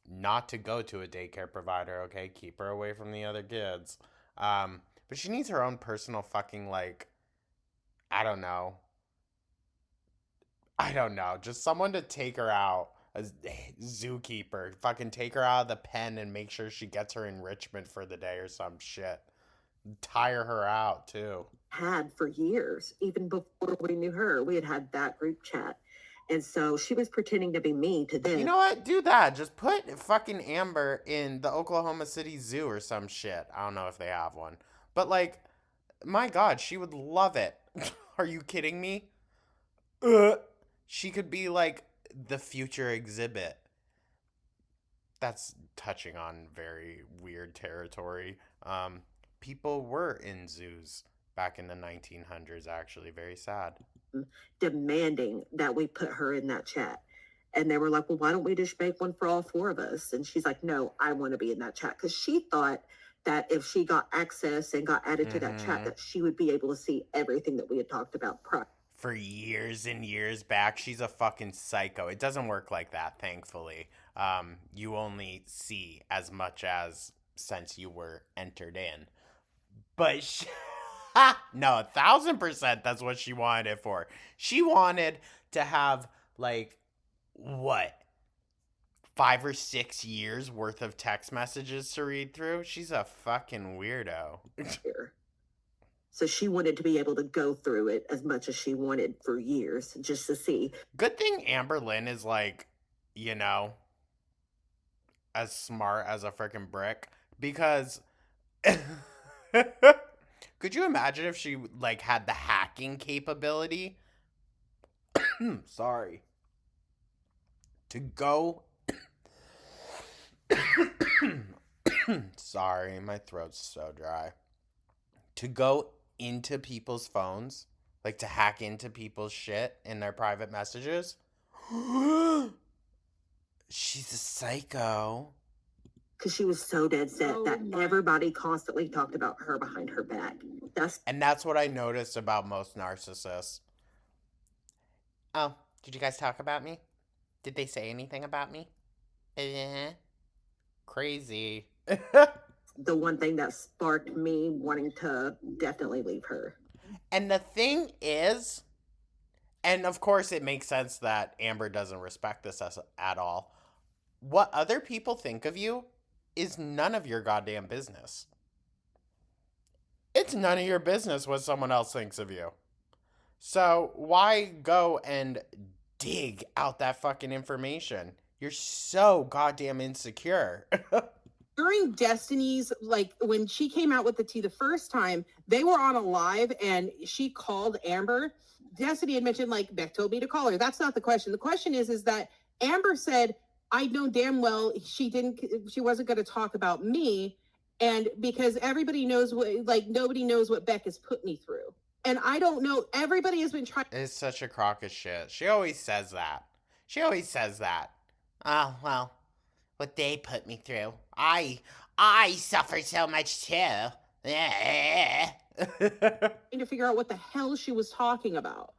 A: Not to go to a daycare provider, okay? Keep her away from the other kids. But she needs her own personal fucking, like, I don't know. Just someone to take her out. A zookeeper. Fucking take her out of the pen and make sure she gets her enrichment for the day or some shit. Tire her out, too.
F: Had for years, even before we knew her, we had that group chat. And so she was pretending to be me to them.
A: You know what? Do that. Just put fucking Amber in the Oklahoma City Zoo or some shit. I don't know if they have one. But, like, my God, she would love it. Are you kidding me? She could be, like, the future exhibit. That's touching on very weird territory. People were in zoos back in the 1900s, actually. Very sad.
F: Demanding that we put her in that chat. And they were like, well, why don't we just make one for all four of us? And she's like, no, I want to be in that chat. Because she thought that if she got access and got added to that chat, that she would be able to see everything that we had talked about prior.
A: For years and years back, she's a fucking psycho. It doesn't work like that, thankfully. You only see as much as since you were entered in. But no, 1,000% that's what she wanted it for. She wanted to have, like, what? 5 or 6 years worth of text messages to read through? She's a fucking weirdo.
F: So she wanted to be able to go through it as much as she wanted for years just to see.
A: Good thing Amberlynn is, like, you know, as smart as a freaking brick. Because could you imagine if she, like, had the hacking capability? Sorry. To go. Sorry, my throat's so dry. To go into people's phones, like to hack into people's shit in their private messages. She's a psycho.
F: Because she was so dead set that everybody constantly talked about her behind her back.
A: And that's what I noticed about most narcissists. Oh, did you guys talk about me? Did they say anything about me? Crazy.
F: The one thing that sparked me wanting to definitely leave her.
A: And the thing is, and of course it makes sense that Amber doesn't respect this at all. What other people think of you is none of your goddamn business. It's none of your business what someone else thinks of you. So why go and dig out that fucking information? You're so goddamn insecure.
B: During Destiny's, like when she came out with the tea the first time, they were on a live and she called Amber. Destiny had mentioned, like, Beck told me to call her. That's not the question. The question is that Amber said, I know damn well she wasn't going to talk about me. And because everybody knows nobody knows what Beck has put me through. And I don't know, everybody has been trying.
A: It's such a crock of shit. She always says that. Oh, well, what they put me through. I suffer so much too.
B: To figure out what the hell she was talking about.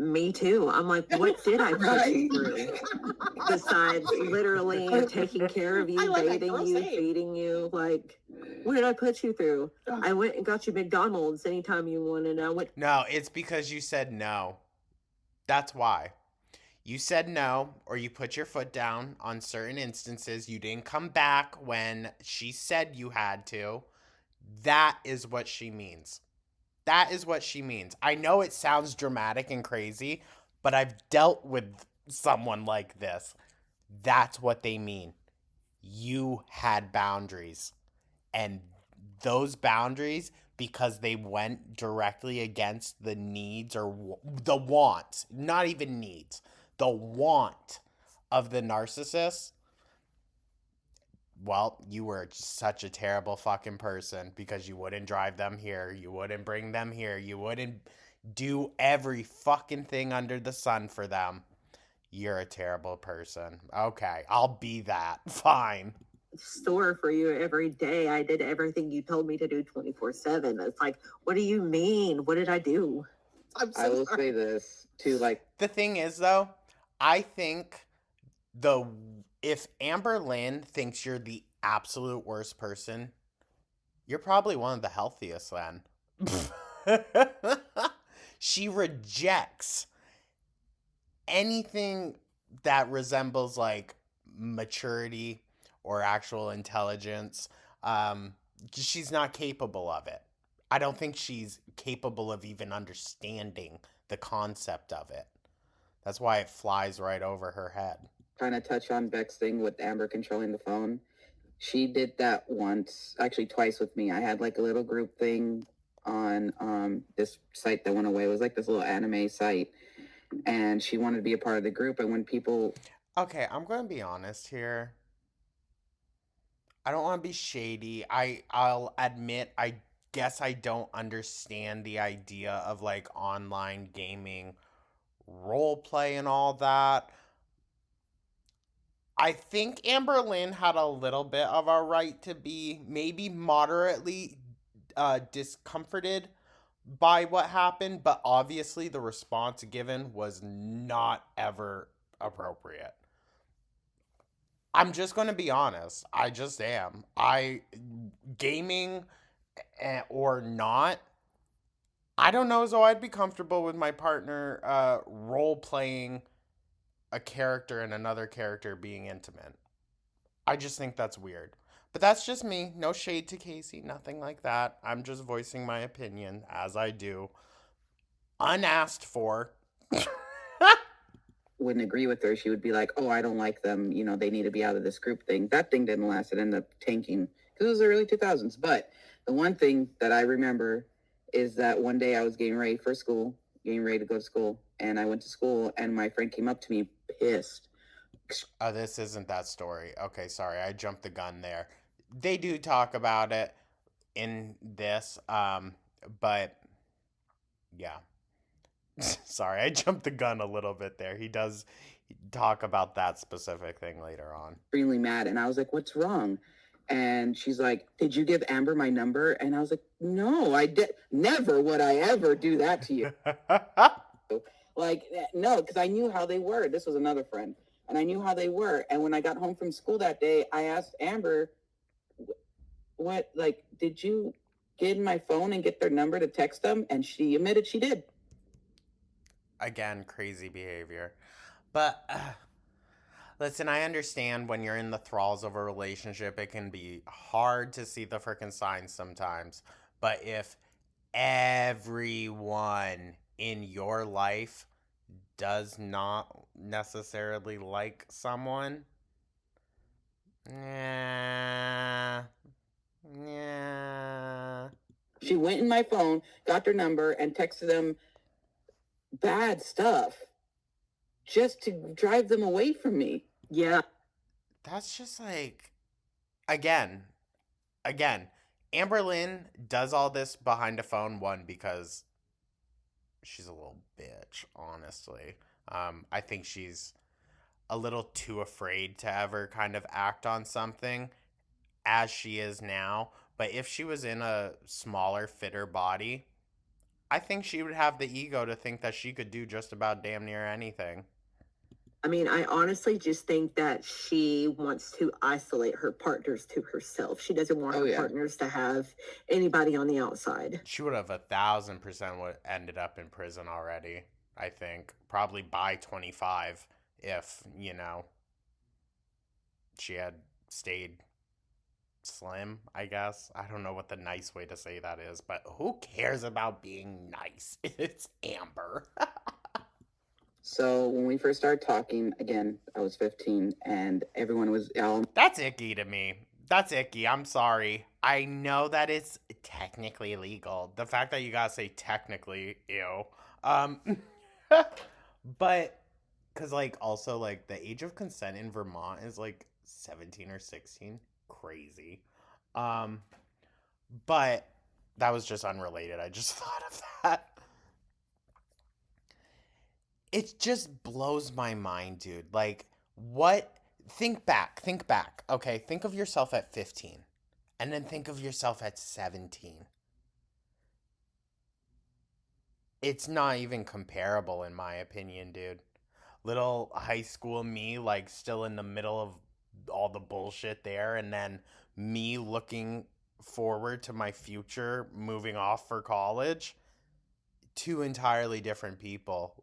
F: Me too. I'm like, what did I put you through? Besides literally taking care of you, bathing you, feeding you. Like, what did I put you through? I went and got you McDonald's anytime you wanted.
A: No, it's because you said no. That's why. You said no, or you put your foot down on certain instances. You didn't come back when she said you had to. That is what she means. That is what she means. I know it sounds dramatic and crazy, but I've dealt with someone like this. That's what they mean. You had boundaries. And those boundaries, because they went directly against the needs or the wants, not even needs, the want of the narcissist, well, you were such a terrible fucking person because you wouldn't drive them here. You wouldn't bring them here. You wouldn't do every fucking thing under the sun for them. You're a terrible person. Okay, I'll be that. Fine.
F: Store for you every day. I did everything you told me to do 24/7. It's like, what do you mean? What did I do?
D: I will say this too, like,
A: the thing is though, I think if Amberlynn thinks you're the absolute worst person, you're probably one of the healthiest then. She rejects anything that resembles like maturity or actual intelligence. She's not capable of it. I don't think she's capable of even understanding the concept of it. That's why it flies right over her head.
D: Kind of touch on Beck's thing with Amber controlling the phone. She did that once, actually twice with me. I had like a little group thing on this site that went away. It was like this little anime site. And she wanted to be a part of the group. And when people...
A: Okay, I'm going to be honest here. I don't want to be shady. I'll admit, I guess I don't understand the idea of like online gaming role play and all that. I think Amberlynn had a little bit of a right to be maybe moderately discomforted by what happened, but obviously the response given was not ever appropriate. I'm just going to be honest. I just am. Gaming or not, I don't know as though I'd be comfortable with my partner role playing a character and another character being intimate. I just think that's weird. But that's just me. No shade to Casey, nothing like that. I'm just voicing my opinion as I do. Unasked for.
D: Wouldn't agree with her. She would be like, "Oh, I don't like them. They need to be out of this group thing." That thing didn't last. It ended up tanking because it was the early 2000s. But the one thing that I remember is that one day I was getting ready for school, getting ready to go to school, and I went to school, and my friend came up to me pissed.
A: Oh, this isn't that story. Okay, sorry, I jumped the gun there. They do talk about it in this, but yeah. Sorry, I jumped the gun a little bit there. He does talk about that specific thing later on.
D: Extremely mad, and I was like, "What's wrong?" And she's like, "Did you give Amber my number?" And I was like, "No, I did. Never would I ever do that to you." Like, no, because I knew how they were. This was another friend, and I knew how they were. And when I got home from school that day, I asked Amber, "What? Like, did you get in my phone and get their number to text them?" And she admitted she did.
A: Again, crazy behavior. But listen, I understand when you're in the thralls of a relationship, it can be hard to see the freaking signs sometimes. But if everyone in your life does not necessarily like someone, yeah, yeah.
D: She went in my phone, got their number, and texted them bad stuff just to drive them away from me.
F: Yeah.
A: That's just like, again, Amberlynn does all this behind a phone, one, because she's a little bitch, honestly. I think she's a little too afraid to ever kind of act on something as she is now. But if she was in a smaller, fitter body, I think she would have the ego to think that she could do just about damn near anything.
F: I mean, I honestly just think that she wants to isolate her partners to herself. She doesn't want her partners to have anybody on the outside.
A: She would have 1,000% would ended up in prison already, I think. Probably by 25 if, she had stayed slim, I guess. I don't know what the nice way to say that is, but who cares about being nice? It's Amber.
D: So when we first started talking, again, I was 15, and everyone was
A: That's icky to me. That's icky. I'm sorry. I know that it's technically illegal. The fact that you gotta say technically, ew. But, because, also, the age of consent in Vermont is, 17 or 16. Crazy. But that was just unrelated. I just thought of that. It just blows my mind, dude. What? Think back. Okay, think of yourself at 15. And then think of yourself at 17. It's not even comparable, in my opinion, dude. Little high school me, still in the middle of all the bullshit there. And then me looking forward to my future, moving off for college. Two entirely different people.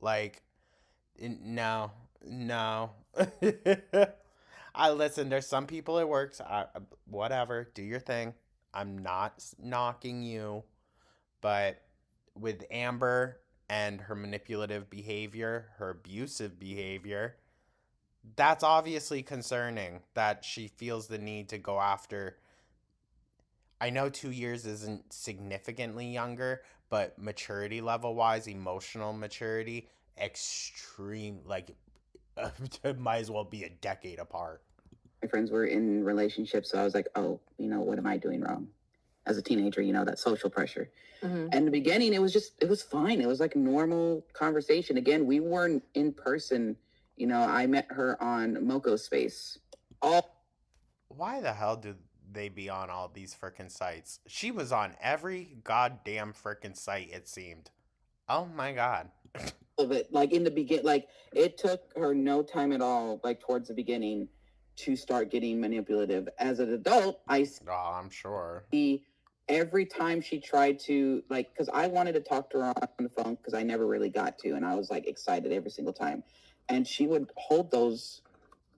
A: No. I listen, there's some people it works. Whatever, do your thing. I'm not knocking you, but with Amber and her manipulative behavior, her abusive behavior, that's obviously concerning that she feels the need to go after. I know 2 years isn't significantly younger, but maturity level wise, emotional maturity, extreme, might as well be a decade apart.
D: My friends were in relationships, so I was like, "Oh, what am I doing wrong?" As a teenager, that social pressure. Mm-hmm. And in the beginning, it was fine. It was like normal conversation. Again, we weren't in person. I met her on Moco Space. all
A: Why the hell do they be on all these freaking sites? She was on every goddamn freaking site, it seemed. Oh my god.
D: of it, like in the begin, like it took her no time at all, like towards the beginning, to start getting manipulative. As an adult, I
A: Oh, I'm sure.
D: see every time she tried to, like, because I wanted to talk to her on the phone because I never really got to, and I was like excited every single time, and she would hold those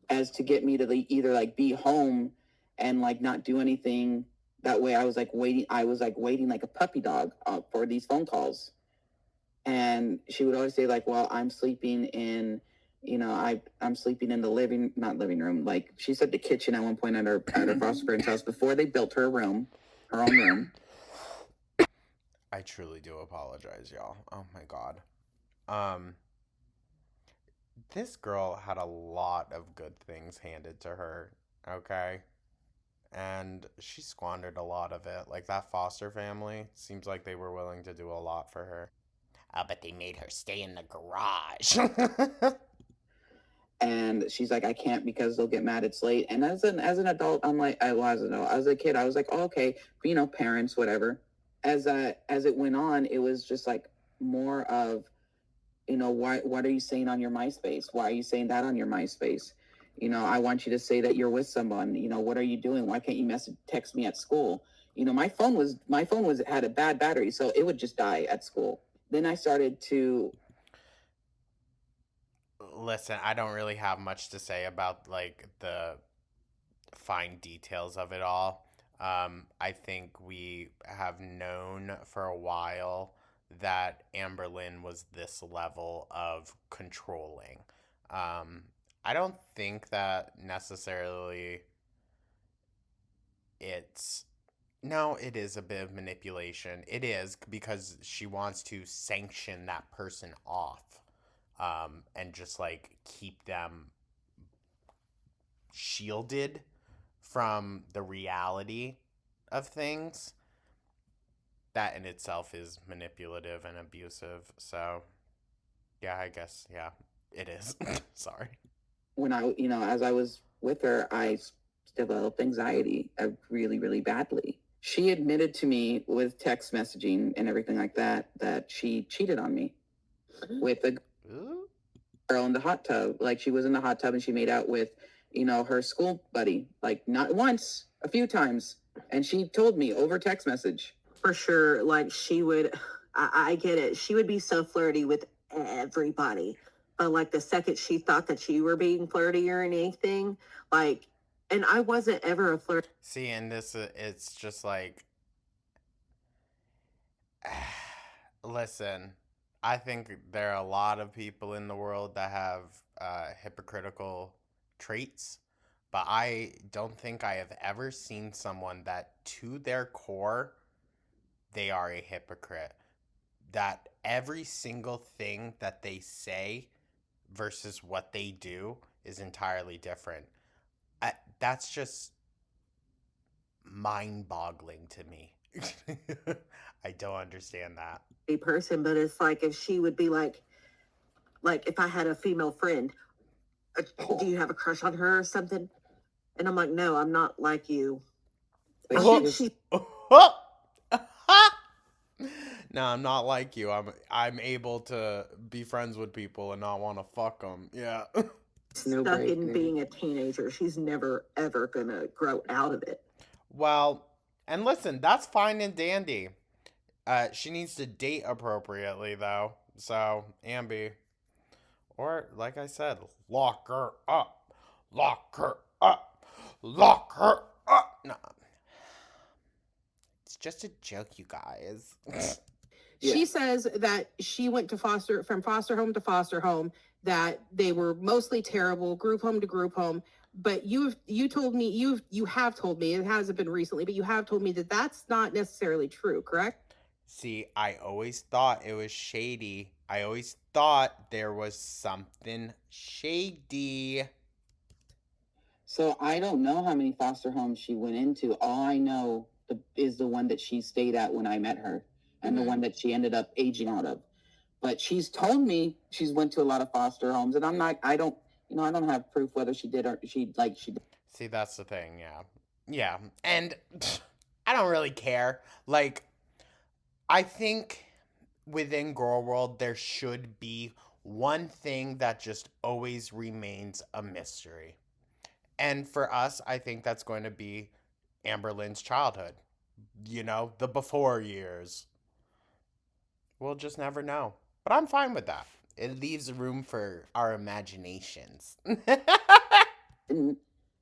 D: as to get me to either like be home and like not do anything. That way, I was like waiting like a puppy dog for these phone calls. And she would always say like, well, I'm sleeping in, I'm sleeping in the not living room, like she said the kitchen at one point at her foster parents' house before they built her own room.
A: I truly do apologize, y'all. Oh my god. Um this girl had a lot of good things handed to her, okay? And she squandered a lot of it. Like that foster family seems like they were willing to do a lot for her. But they made her stay in the garage.
D: And she's like, I can't because they'll get mad it's late. And as an adult, I'm like, as a kid, I was like, oh, okay, parents, whatever. As it went on, it was just like more of, what are you saying on your MySpace? Why are you saying that on your MySpace? I want you to say that you're with someone. What are you doing? Why can't you text me at school? My phone had a bad battery, so it would just die at school. Then I started to
A: Listen, I don't really have much to say about like the fine details of it all. I think we have known for a while that Amberlynn was this level of controlling. I don't think that necessarily it's no, it is a bit of manipulation. It is because she wants to sanction that person off, and just like keep them shielded from the reality of things. That in itself is manipulative and abusive. So, yeah, I guess, yeah, it is. Sorry.
D: when as I was with her, I developed anxiety really, really badly. She admitted to me with text messaging and everything like that she cheated on me with a girl in the hot tub. Like she was in the hot tub and she made out with, her school buddy, like not once, a few times. And she told me over text message.
F: For sure, like she would, I get it. She would be so flirty with everybody. But like the second she thought that you were being flirty or anything, like, and I wasn't ever a flirt.
A: See, and this, it's just like, listen, I think there are a lot of people in the world that have hypocritical traits, but I don't think I have ever seen someone that to their core, they are a hypocrite. That every single thing that they say versus what they do is entirely different. That's just mind-boggling to me. I don't understand that.
F: A person, but it's like if she would be like if I had a female friend, do you have a crush on her or something? And I'm like, no, I'm not like you. I think she
A: No, I'm not like you. I'm able to be friends with people and not want to fuck them. Yeah.
F: stuck in being a teenager. She's never ever gonna grow out of it.
A: Well, and listen, that's fine and dandy. She needs to date appropriately though. So, Ambi, or like I said, lock her up. Lock her up. Lock her up. No. It's just a joke, you guys.
B: She says that she went to from foster home to foster home, that they were mostly terrible, group home to group home. But you told me, you have told me, it hasn't been recently, but you have told me that that's not necessarily true, correct?
A: See, I always thought it was shady. I always thought there was something shady.
D: So I don't know how many foster homes she went into. All I know is the one that she stayed at when I met her, and the one that she ended up aging out of. But she's told me she's went to a lot of foster homes, and I don't have proof whether she did or she did.
A: See, that's the thing, yeah. Yeah, and I don't really care. Like, I think within Girl World, there should be one thing that just always remains a mystery. And for us, I think that's going to be Amberlynn's childhood. You know, the before years. We'll just never know. But I'm fine with that. It leaves room for our imaginations.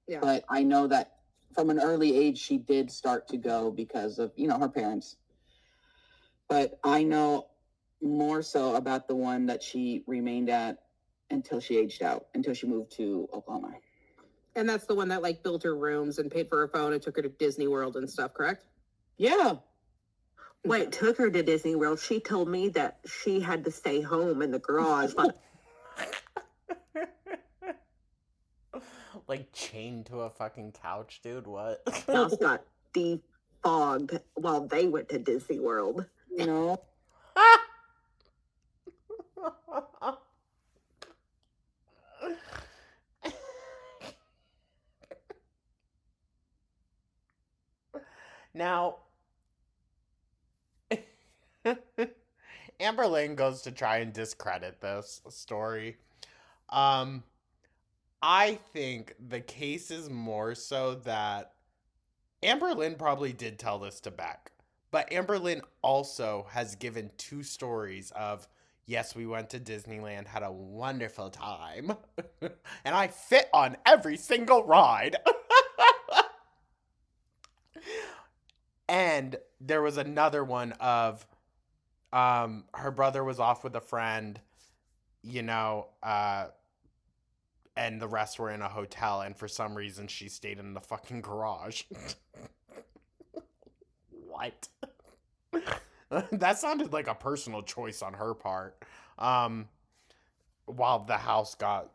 B: Yeah.
D: But I know that from an early age, she did start to go because of, her parents. But I know more so about the one that she remained at until she aged out, until she moved to Oklahoma.
B: And that's the one that like built her rooms and paid for her phone and took her to Disney World and stuff, correct?
D: Yeah.
F: Wait, took her to Disney World. She told me that she had to stay home in the garage.
A: Like chained to a fucking couch, dude. What?
F: House got defogged while they went to Disney World.
D: No.
A: Now, Amberlynn goes to try and discredit this story. I think the case is more so that Amberlynn probably did tell this to Beck, but Amberlynn also has given 2 stories of, yes, we went to Disneyland, had a wonderful time, and I fit on every single ride. And there was another one of her brother was off with a friend, and the rest were in a hotel, and for some reason she stayed in the fucking garage. What? That sounded like a personal choice on her part. While the house got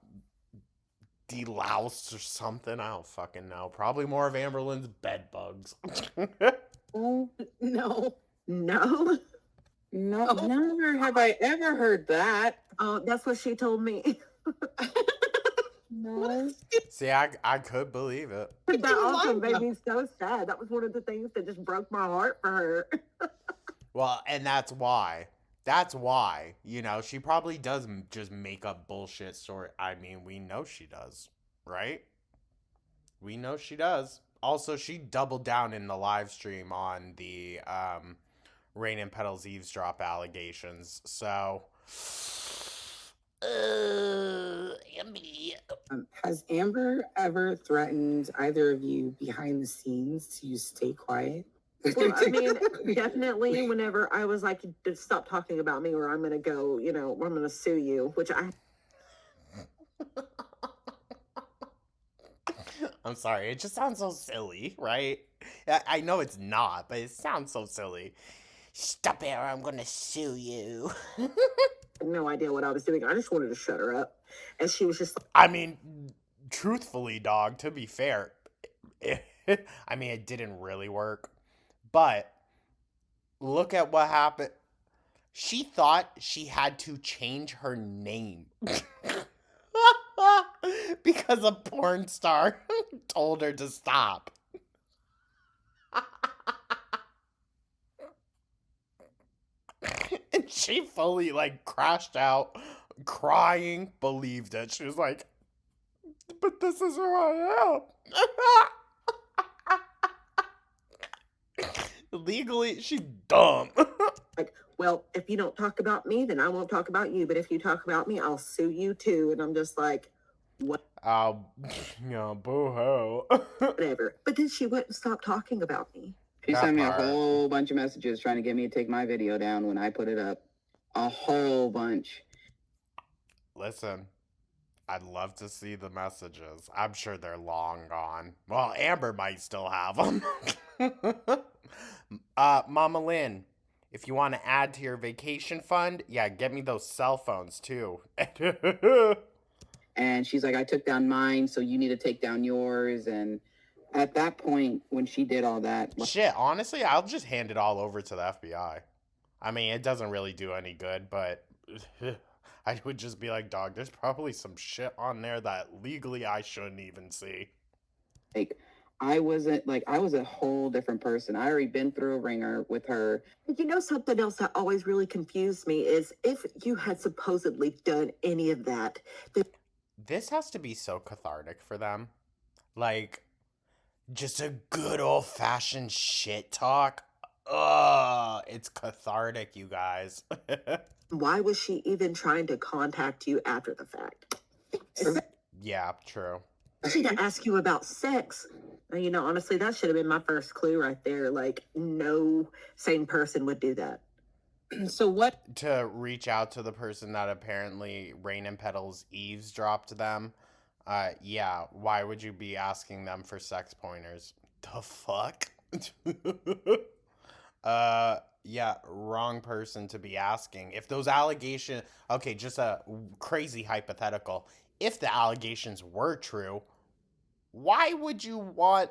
A: deloused or something, I don't fucking know. Probably more of Amberlynn's bed bugs.
B: Oh, no.
F: No.
D: No, never have I ever heard that.
F: Oh, that's what she told me.
D: No.
A: See, I could believe it.
F: That also made me so sad. That was one of the things that just broke my heart for her.
A: Well, and that's why. That's why, she probably does just make up bullshit story. I mean, we know she does, right? We know she does. Also, she doubled down in the live stream on the Rain and Petals eavesdrop allegations. So, Amby.
C: Has Amber ever threatened either of you behind the scenes to stay quiet?
F: Well, I mean, definitely whenever I was like, stop talking about me or I'm going to go, I'm going to sue you, which
A: I'm sorry, it just sounds so silly, right? I know it's not, but it sounds so silly. Stop it or I'm gonna sue you.
F: had no idea what I was doing. I just wanted to shut her up. And she was just
A: I mean, truthfully, dog, to be fair, I mean, it didn't really work. But look at what happened. She thought she had to change her name. Because a porn star told her to stop. And she fully crashed out, crying, believed it. She was like, but this is who I am. Legally, she's dumb.
F: like, well, if you don't talk about me, then I won't talk about you. But if you talk about me, I'll sue you too. And I'm just like, what?
A: Boo-hoo.
F: Whatever. But then she wouldn't stop talking about me.
D: She
A: That
D: sent me a
A: part.
D: whole bunch of messages trying to get me to take my video down when I put it up. A whole bunch.
A: Listen, I'd love to see the messages. I'm sure they're long gone. Well, Amber might still have them. Mama Lynn, if you want to add to your vacation fund, yeah, get me those cell phones too.
D: And she's like, I took down mine, so you need to take down yours. And at that point, when she did all that,
A: Shit, honestly, I'll just hand it all over to the FBI. I mean, it doesn't really do any good, but I would just be like, dog, there's probably some shit on there that legally I shouldn't even see.
D: Like, I wasn't like, I was a whole different person. I already been through a ringer with her.
F: You know, something else that always really confused me is if you had supposedly done any of that, then
A: This has to be so cathartic for them. Like, just a good old fashioned shit talk. Ugh, it's cathartic, you guys.
F: why was she even trying to contact you after the fact?
A: Yeah, true.
F: She to ask you about sex. You know, honestly, that should have been my first clue right there. Like, no sane person would do that.
B: So what?
A: To reach out to the person that apparently Rain and Petals eavesdropped them. Yeah, why would you be asking them for sex pointers? The fuck? Yeah, wrong person to be asking. If those allegations, okay, just a crazy hypothetical. If the allegations were true, why would you want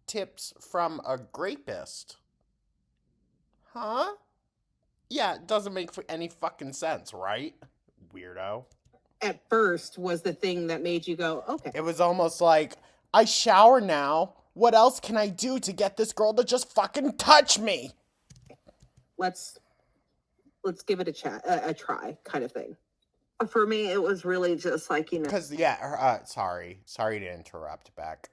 A: tips from a rapist? Huh? Yeah, it doesn't make any fucking sense, right? Weirdo.
B: At first was the thing that made you go, okay.
A: It was almost like, I shower now. What else can I do to get this girl to just fucking touch me?
B: Let's give it a try, kind of thing.
F: For me, it was really just like, you know,
A: Because, sorry to interrupt, Beck.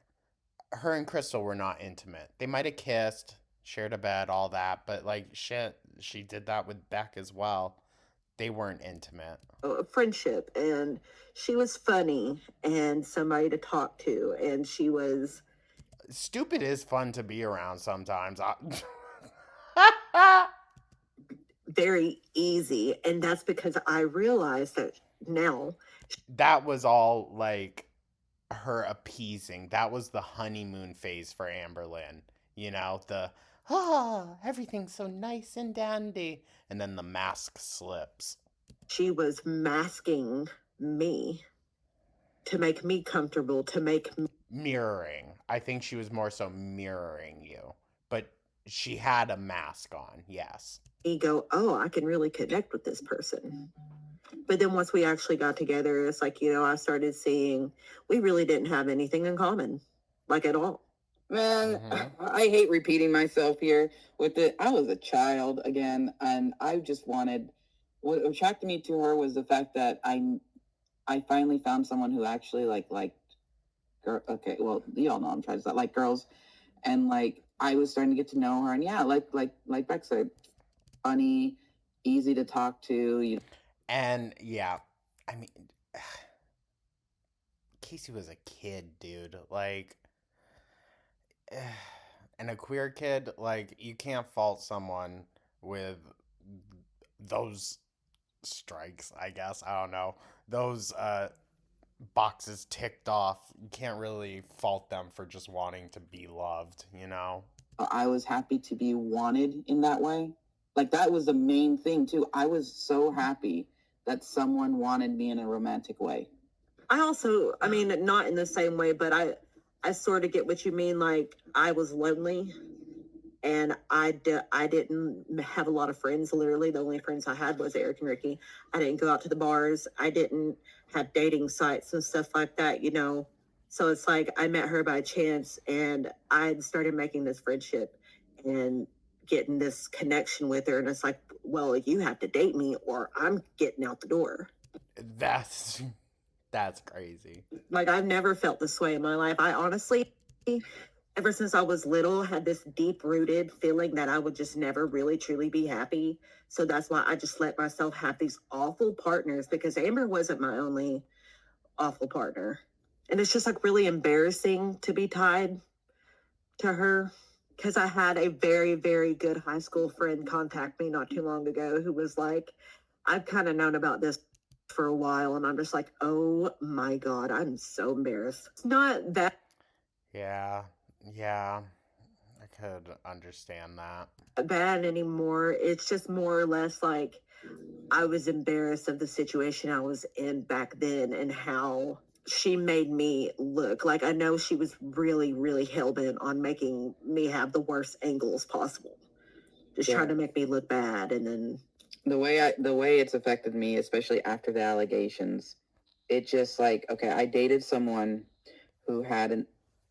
A: Her and Crystal were not intimate. They might have kissed, shared a bed, all that, but, like, shit, she did that with Beck as well. They weren't intimate.
F: a friendship, and she was funny and somebody to talk to, and she was
A: Stupid is fun to be around sometimes.
F: very easy. And that's because I realized that now
A: That was all, like, her appeasing. That was the honeymoon phase for Amberlynn. You know, everything's so nice and dandy. And then the mask slips.
F: she was masking me to make me comfortable, to make me
A: Mirroring. I think she was more so mirroring you. But she had a mask on, yes.
F: go, oh, I can really connect with this person. But then once we actually got together, it's like, you know, I started seeing we really didn't have anything in common, like at all.
D: Man, I hate repeating myself here with it. I was a child again, and I just wanted. What attracted me to her was the fact that I finally found someone who actually liked girl. Okay, well, you all know I'm trying to like girls, and like I was starting to get to know her, and yeah, like Beck said, funny, easy to talk to.
A: And yeah, I mean, Casey was a kid, dude. Like, and a queer kid, like, you can't fault someone with those strikes, I guess. I don't know. Those boxes ticked off. You can't really fault them for just wanting to be loved, you know?
D: I was happy to be wanted in that way. Like that was the main thing too. I was so happy that someone wanted me in a romantic way.
F: I also, I mean, not in the same way, but I sort of get what you mean. Like I was lonely, and I didn't have a lot of friends. Literally, the only friends I had was Eric and Ricky. I didn't go out to the bars. I didn't have dating sites and stuff like that, you know. So it's like I met her by chance, and I started making this friendship and getting this connection with her. And it's like, well, you have to date me, or I'm getting out the door.
A: That's crazy.
F: Like I've never felt this way in my life. I honestly, ever since I was little, had this deep rooted feeling that I would just never really truly be happy. So that's why I just let myself have these awful partners, because Amber wasn't my only awful partner. And it's just like really embarrassing to be tied to her, because I had a very, very good high school friend contact me not too long ago who was like, I've kind of known about this for a while, and I'm just like, oh my God, I'm so embarrassed. It's not that
A: Yeah, I could understand that.
F: bad anymore. It's just more or less like I was embarrassed of the situation I was in back then and how she made me look. Like I know she was really, really hell-bent on making me have the worst angles possible. Just trying to make me look bad. And then
D: the way it's affected me, especially after the allegations, it just like, okay, I dated someone who had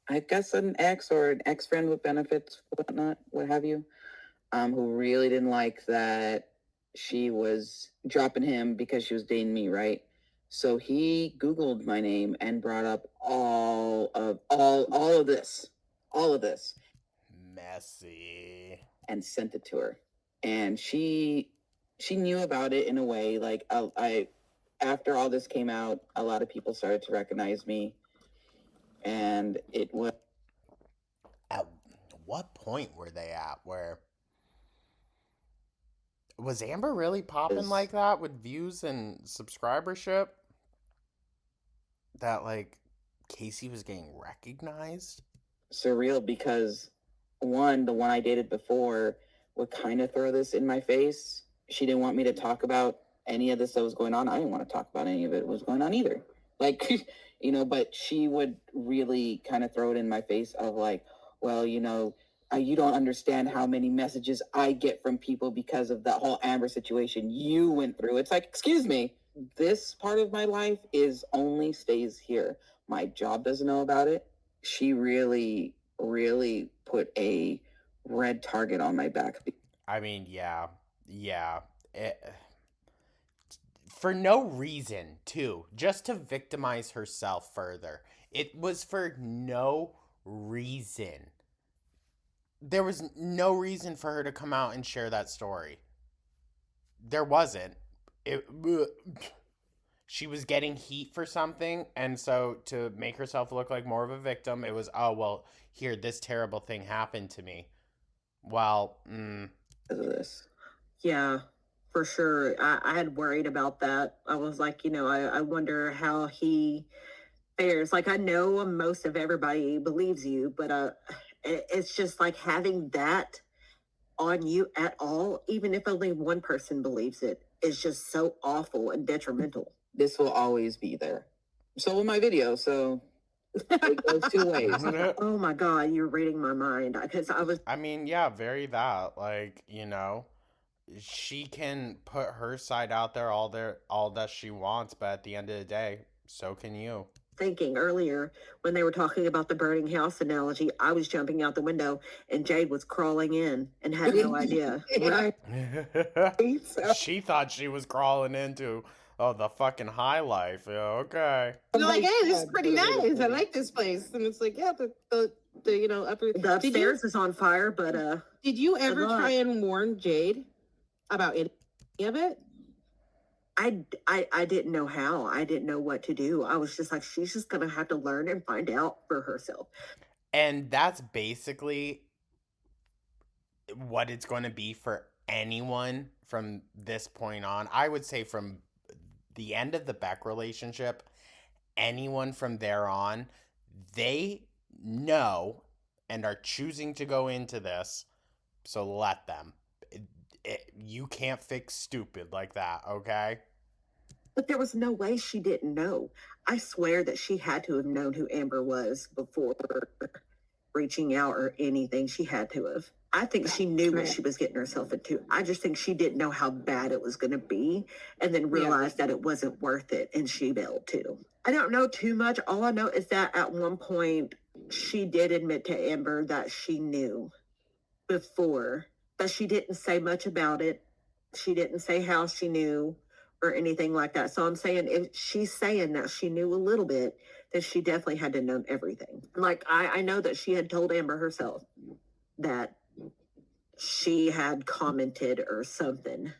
D: I guess an ex or an ex-friend with benefits, whatnot, what have you, who really didn't like that she was dropping him because she was dating me, right? So he Googled my name and brought up all of this,
A: Messy.
D: and sent it to her, and she knew about it in a way. Like I after all this came out, a lot of people started to recognize me, and it was.
A: At what point were they at where was Amber really popping like that with views and subscribership? That like Casey was getting recognized?
D: Surreal because the one I dated before would kind of throw this in my face. She didn't want me to talk about any of this that was going on. I didn't want to talk about any of it was going on either. Like, but she would really kind of throw it in my face of like, well, you don't understand how many messages I get from people because of that whole Amber situation you went through. It's like, excuse me, this part of my life is only stays here. My job doesn't know about it. She really, really put a red target on my back.
A: I mean, yeah. For no reason, too. Just to victimize herself further. It was for no reason. There was no reason for her to come out and share that story. There wasn't. She was getting heat for something, and so to make herself look like more of a victim, it was, oh, well, here, this terrible thing happened to me. Well,
D: This.
F: Yeah, for sure. I had worried about that. I was like, I wonder how he fares. Like, I know most of everybody believes you, but it's just like having that on you at all, even if only one person believes it, is just so awful and detrimental.
D: This will always be there. So will my video. So it goes two ways.
F: Oh my God, you're reading my mind. Because
A: I mean, yeah, very that. Like, she can put her side out there all that she wants, but at the end of the day, so can you.
F: thinking earlier when they were talking about the burning house analogy, I was jumping out the window and Jade was crawling in and had no idea. Right?
A: She thought she was crawling into the fucking high life. Yeah, okay.
B: They're like, hey, this is pretty nice. I like this place. And it's like, yeah, the upper
F: The upstairs is on fire, but
B: did you ever try and warn Jade about any of it?
F: I didn't know how. I didn't know what to do. I was just like, she's just gonna have to learn and find out for herself.
A: And that's basically what it's going to be for anyone from this point on. I would say from the end of the Beck relationship, anyone from there on, they know and are choosing to go into this, so let them. You can't fix stupid like that, okay?
F: But there was no way she didn't know. I swear that she had to have known who Amber was before reaching out or anything. She had to have. I think she knew what she was getting herself into. I just think she didn't know how bad it was going to be and then realized that it wasn't worth it, and she bailed too. I don't know too much. All I know is that at one point she did admit to Amber that she knew before, but she didn't say much about it. She didn't say how she knew or anything like that. So I'm saying if she's saying that she knew a little bit, then she definitely had to know everything. Like I know that she had told Amber herself that she had commented or something.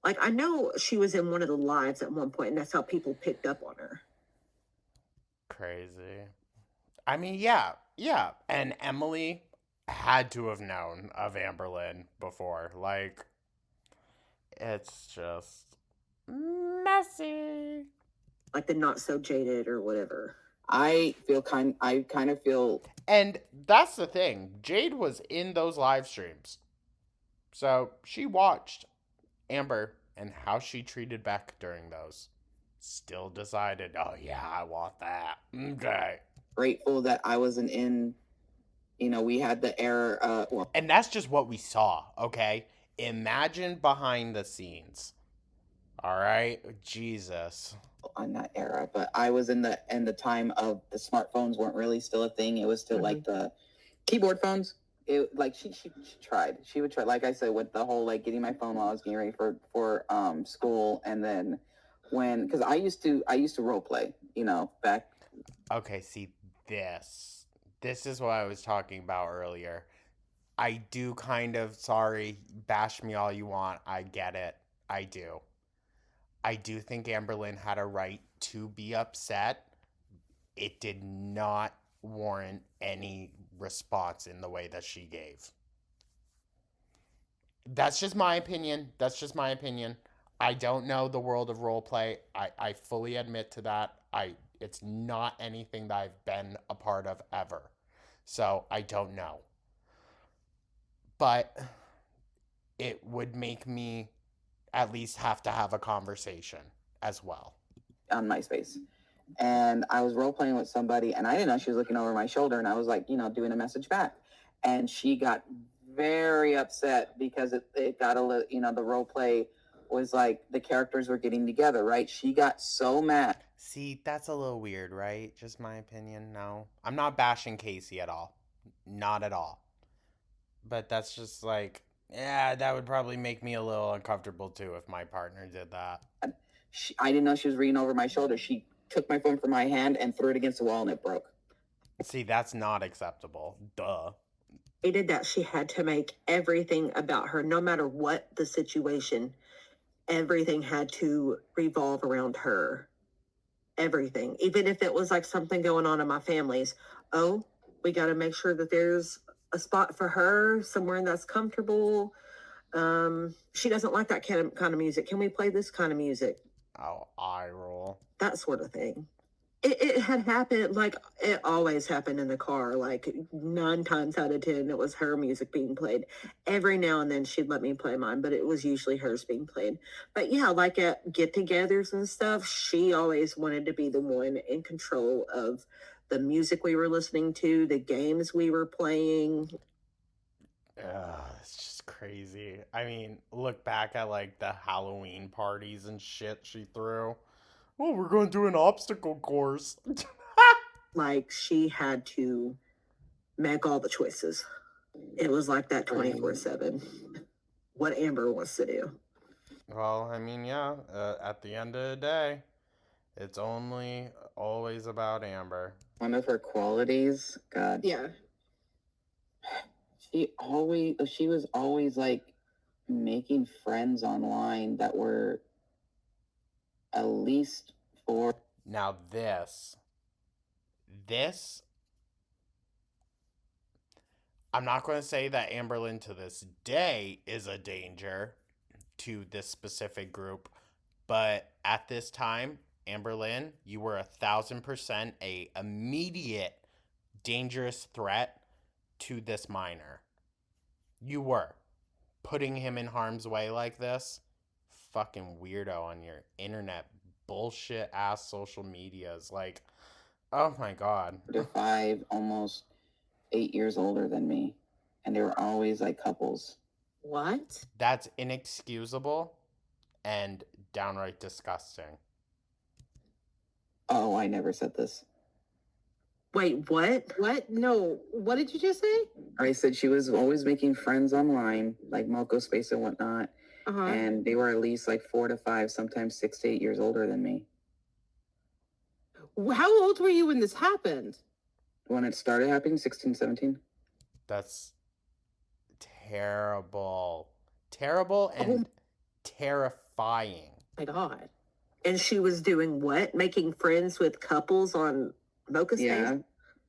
F: Like I know she was in one of the lives at one point, and that's how people picked up on her.
A: Crazy. I mean, yeah. And Emily had to have known of Amberlynn before. Like, it's just messy.
F: Like the not so jaded or whatever.
D: I kind of feel.
A: And that's the thing. Jade was in those live streams. So she watched Amber and how she treated Beck during those. Still decided, oh yeah, I want that. Okay.
D: Grateful that I wasn't in. We had the error.
A: And that's just what we saw, okay? Imagine behind the scenes. All right, Jesus.
D: on that era, but I was in the time of the smartphones weren't really still a thing. It was still like the keyboard phones. It like she tried. She would try, like I said, with the whole like getting my phone while I was getting ready for school, and then because I used to role play, back.
A: Okay, see this. This is what I was talking about earlier. I do kind of, sorry, bash me all you want. I get it. I do. I do think Amberlynn had a right to be upset. It did not warrant any response in the way that she gave. That's just my opinion. That's just my opinion. I don't know the world of role play. I fully admit to that. It's not anything that I've been a part of ever. So I don't know. But it would make me at least have to have a conversation as well.
D: On MySpace. And I was role playing with somebody, and I didn't know she was looking over my shoulder, and I was like, doing a message back. And she got very upset because it got a little, the role play was like the characters were getting together, right? She got so mad.
A: See, that's a little weird, right? Just my opinion. No. I'm not bashing Casey at all. Not at all. But that's just like, yeah, that would probably make me a little uncomfortable too if my partner did that.
D: I didn't know she was reading over my shoulder. She took my phone from my hand and threw it against the wall, and it broke.
A: See, that's not acceptable. Duh.
F: Hated that she had to make everything about her, no matter what the situation, everything had to revolve around her. Everything, even if it was like something going on in my family's. Oh, we got to make sure that there's a spot for her somewhere that's comfortable. She doesn't like that kind of music. Can we play this kind of music?
A: Oh, eye roll.
F: That sort of thing. It had happened, like it always happened in the car, like 9 times out of 10 it was her music being played. Every now and then she'd let me play mine, but it was usually hers being played. But yeah, like at get-togethers and stuff, she always wanted to be the one in control of the music we were listening to, the games we were playing.
A: It's just crazy. I mean, look back at like the Halloween parties and shit she threw. Oh, we're going to do an obstacle course.
F: Like she had to make all the choices. It was like that 24/7. What Amber wants to do.
A: Well, I mean, yeah, at the end of the day, it's only always about Amber.
D: One of her qualities, God.
B: Yeah.
D: She was always like making friends online that were at least 4.
A: Now this, I'm not going to say that Amberlynn to this day is a danger to this specific group, but at this time, Amberlynn, you were 1,000% a immediate dangerous threat to this minor. You were putting him in harm's way like this. Fucking weirdo on your internet bullshit ass social medias. Like, oh my god.
D: They're 5, almost 8 years older than me, and they were always like couples.
B: What?
A: That's inexcusable and downright disgusting.
D: Oh, I never said this.
F: Wait, what?
B: What? No. What did you just say?
D: I said she was always making friends online, like Moco Space and whatnot, and they were at least like 4 to 5, sometimes 6 to 8 years older than me.
B: How old were you when this happened?
D: When it started happening, 16, 17.
A: That's terrible. Terrible and terrifying.
B: My God.
F: And she was doing what? Making friends with couples on Mocha Space?
D: Yeah,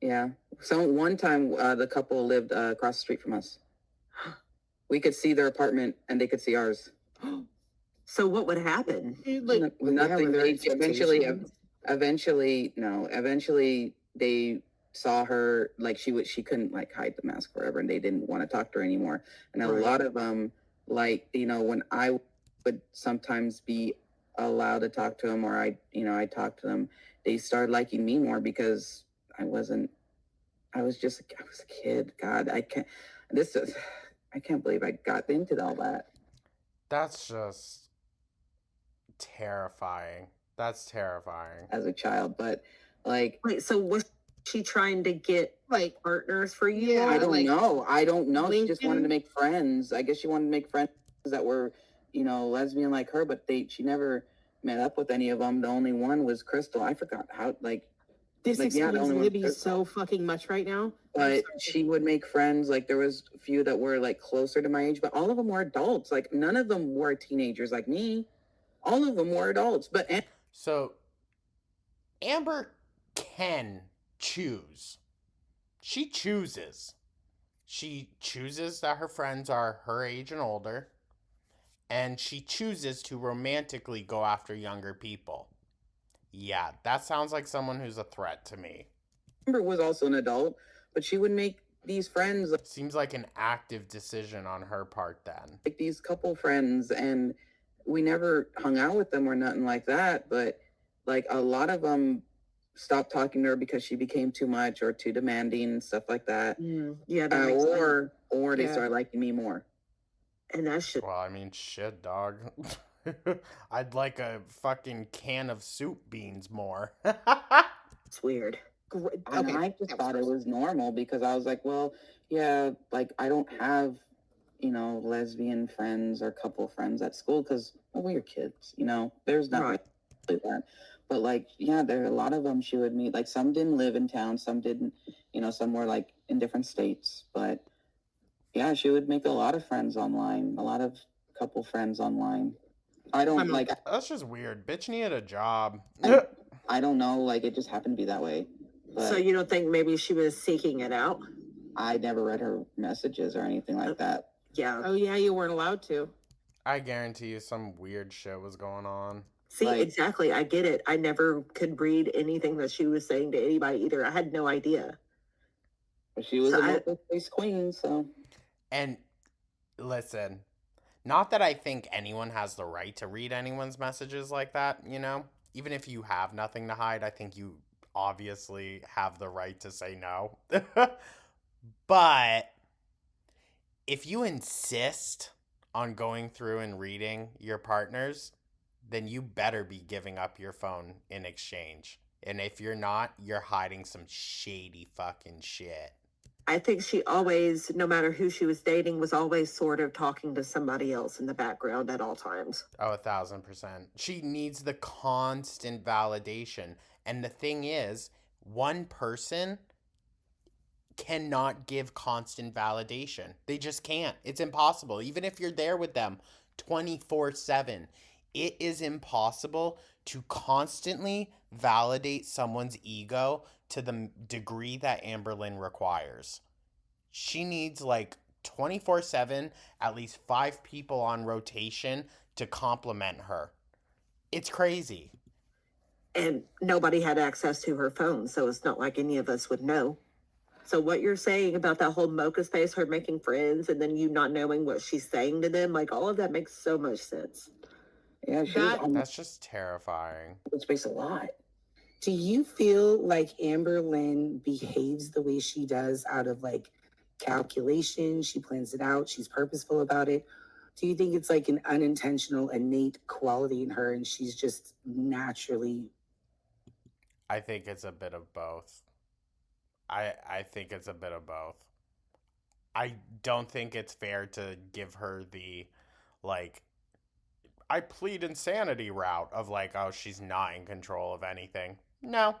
D: yeah. So one time, the couple lived across the street from us. We could see their apartment, and they could see ours.
F: So what would happen?
B: Like,
D: Nothing.
B: yeah,
D: Eventually, they saw her, like she couldn't like hide the mask forever, and they didn't want to talk to her anymore. And a lot of them, like, when I would sometimes be allowed to talk to them, or I talked to them, they started liking me more because I was a kid. God, I can't believe I got into all that.
A: That's just terrifying. That's terrifying.
D: as a child, but like
F: Wait, so was she trying to get
B: Like,
F: partners for you?
B: Yeah,
D: I don't
B: like,
D: know. I don't know. She just wanted to
B: Lincoln?
D: make friends. I guess she wanted to make friends that were, lesbian like her, but she never met up with any of them. The only one was Crystal. I forgot how,
B: this
D: Like, yeah, the
B: explains
D: only one
B: Libby
D: was
B: so fucking much right now.
D: but she would make friends. Like, there was a few that were like closer to my age, but all of them were adults. Like, none of them were teenagers like me. All of them were adults. But
A: So Amber can choose. She chooses. She chooses that her friends are her age and older, and she chooses to romantically go after younger people. Yeah, that sounds like someone who's a threat to me.
D: Amber was also an adult, but she would make these friends,
A: Seems like an active decision on her part then.
D: like these couple friends, and we never hung out with them or nothing like that. But like a lot of them stopped talking to her because she became too much or too demanding and stuff like that.
F: Yeah, that makes sense.
D: Or they
B: Yeah.
D: started liking me more.
F: And that should
A: Well, I mean, shit, dog. I'd like a fucking can of soup beans more.
F: it's weird.
B: Great.
D: And
B: Okay.
D: I just thought it was normal because I was like, well, yeah, like I don't have, lesbian friends or couple friends at school because we were kids, there's not
F: Right.
D: really that. But like, yeah, there are a lot of them she would meet. Like some didn't live in town, some didn't, some were like in different states. But yeah, she would make a lot of friends online, a lot of couple friends online. I don't
B: I'm-
D: like,
A: That's just weird. Bitch needed a job.
D: I don't know, like it just happened to be that way. But
F: So you don't think maybe she was seeking it out?
D: I never read her messages or anything like that.
F: Yeah.
B: Oh yeah, you weren't allowed to.
A: I guarantee you some weird shit was going on.
F: See,
D: Like-
F: exactly. I get it. I never could read anything that she was saying to anybody either. I had no idea.
D: But she was
F: So
D: a
F: I-
D: local place queen, so
A: And listen, not that I think anyone has the right to read anyone's messages like that, Even if you have nothing to hide, I think you obviously have the right to say no. But if you insist on going through and reading your partner's, then you better be giving up your phone in exchange. And if you're not, you're hiding some shady fucking shit.
F: I think she always, no matter who she was dating, was always sort of talking to somebody else in the background at all times.
A: Oh, 1,000%. She needs the constant validation. And the thing is, one person cannot give constant validation. They just can't. It's impossible. Even if you're there with them 24/7, it is impossible to constantly validate someone's ego to the degree that Amberlynn requires. She needs like 24/7, at least 5 people on rotation to compliment her. It's crazy.
F: And nobody had access to her phone, so it's not like any of us would know. So what you're saying about that whole mocha space, her making friends, and then you not knowing what she's saying to them, like all of that makes so much sense.
D: yeah, she was
B: That-
D: on
A: That's just terrifying.
D: the space a lot.
C: Do you feel like Amberlynn behaves the way she does out of like calculation? She plans it out, she's purposeful about it. Do you think it's like an unintentional, innate quality in her and she's just naturally?
A: I think it's a bit of both. I think it's a bit of both. I don't think it's fair to give her the, like, I plead insanity route of like, oh, she's not in control of anything. No.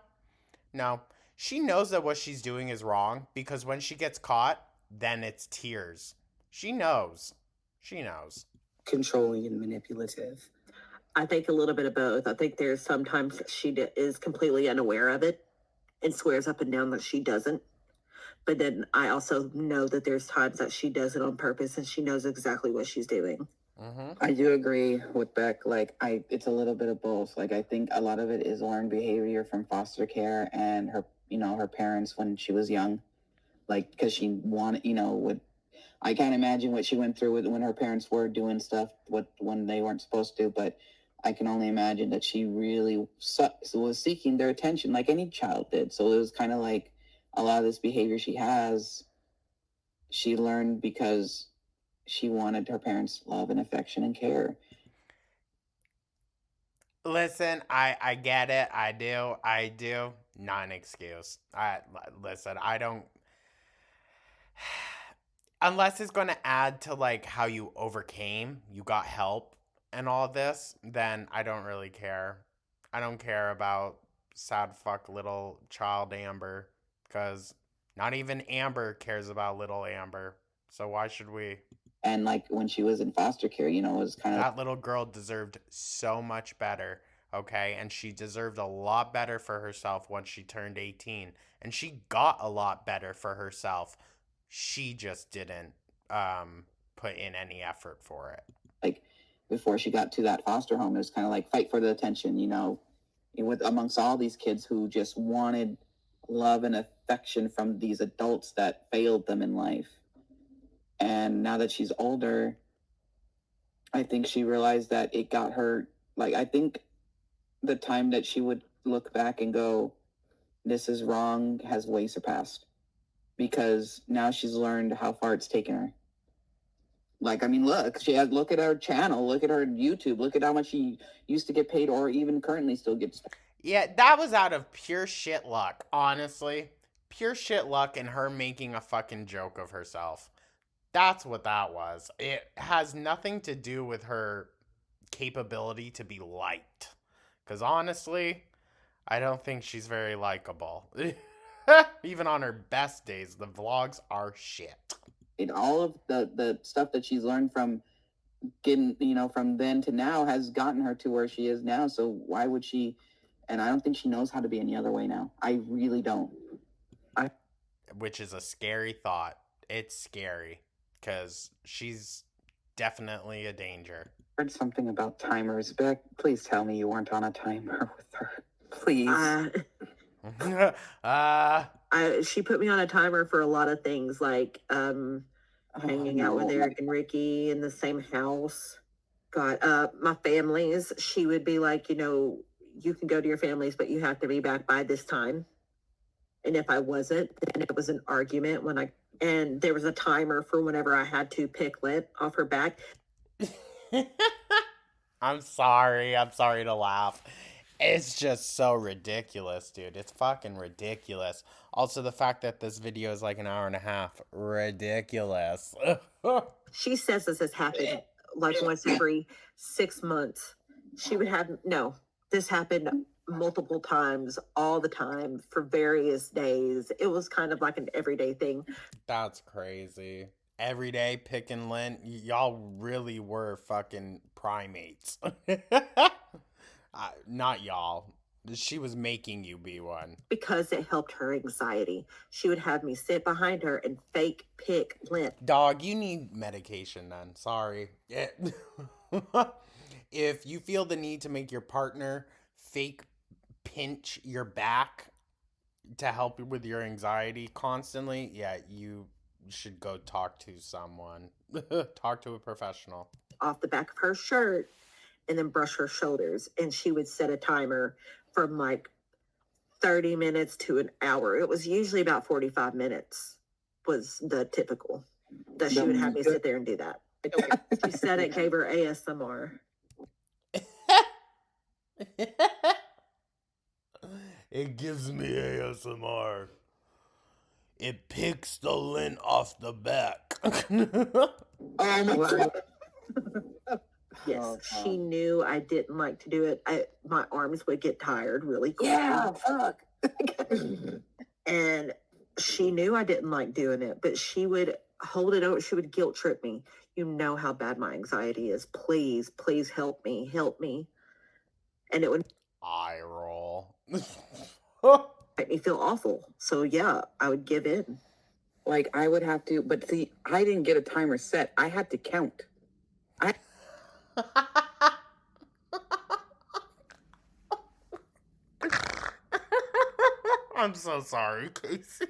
A: She knows that what she's doing is wrong because when she gets caught, then it's tears. She knows.
C: Controlling and manipulative.
F: I think a little bit of both. I think there's sometimes she is completely unaware of it and swears up and down that she doesn't. But then I also know that there's times that she does it on purpose and she knows exactly what she's doing.
A: Mm-hmm.
D: I do agree with Beck. Like, it's a little bit of both. Like, I think a lot of it is learned behavior from foster care and her, her parents when she was young. Like, because she wanted, I can't imagine what she went through when her parents were doing stuff when they weren't supposed to. But I can only imagine that she really was seeking their attention, like any child did. So it was kind of like a lot of this behavior she has, she learned because she wanted her parents' love and affection and care.
A: Listen, I get it. I do. Not an excuse. Listen, I don't. Unless it's going to add to like how you overcame, you got help and all this, then I don't really care. I don't care about sad fuck little child Amber, because not even Amber cares about little Amber. So why should we?
D: And like when she was in foster care, you know, it was kind of
A: That little girl deserved so much better, okay? And she deserved a lot better for herself once she turned 18. And she got a lot better for herself. She just didn't put in any effort for it.
D: like before she got to that foster home, it was kind of like fight for the attention, you know, with amongst all these kids who just wanted love and affection from these adults that failed them in life. And now that she's older, I think she realized that it got her. Like, I think the time that she would look back and go, this is wrong, has way surpassed. Because now she's learned how far it's taken her. Like, I mean, look at her channel, look at her YouTube, look at how much she used to get paid or even currently still gets paid.
A: Yeah, that was out of pure shit luck, honestly. Pure shit luck and her making a fucking joke of herself. That's what that was. It has nothing to do with her capability to be liked. Because honestly, I don't think she's very likable. Even on her best days, the vlogs are shit.
D: And all of the stuff that she's learned from getting, you know, from then to now has gotten her to where she is now. So why would she? And I don't think she knows how to be any other way now. I really don't.
A: Which is a scary thought. It's scary. Because she's definitely a danger.
C: I heard something about timers. Beck, please tell me you weren't on a timer with her. Please.
F: She put me on a timer for a lot of things, like hanging out with Eric and Ricky in the same house. Got my families. She would be like, you know, you can go to your families, but you have to be back by this time. And if I wasn't, then it was an argument and there was a timer for whenever I had to pick lint off her back.
A: I'm sorry to laugh. It's just so ridiculous, dude. It's fucking ridiculous. Also, the fact that this video is like an hour and a half. Ridiculous.
F: She says this has happened like once every 6 months. She would have, no, this happened multiple times, all the time, for various days. It was kind of like an everyday thing.
A: That's crazy. Every day picking lint. Y'all really were fucking primates. Not y'all. She was making you be one.
F: Because it helped her anxiety. She would have me sit behind her and fake pick lint.
A: Dog, you need medication then. Sorry. If you feel the need to make your partner fake pinch your back to help with your anxiety constantly, yeah, you should go talk to someone. Talk to a professional.
F: Off the back of her shirt and then brush her shoulders. And she would set a timer from like 30 minutes to an hour. It was usually about 45 minutes was the typical that she would have me sit there and do that. She said it gave her ASMR.
A: It gives me ASMR. It picks the lint off the back.
F: Yes, she knew I didn't like to do it. My arms would get tired really quick.
C: Yeah, fuck.
F: And she knew I didn't like doing it, but she would hold it over. She would guilt trip me. You know how bad my anxiety is. Please, please help me. And it would
A: eye roll.
F: make me feel awful. So yeah, I would give in.
C: Like, I would have to, but see, I didn't get a timer set. I had to count.
A: I'm so sorry, Casey.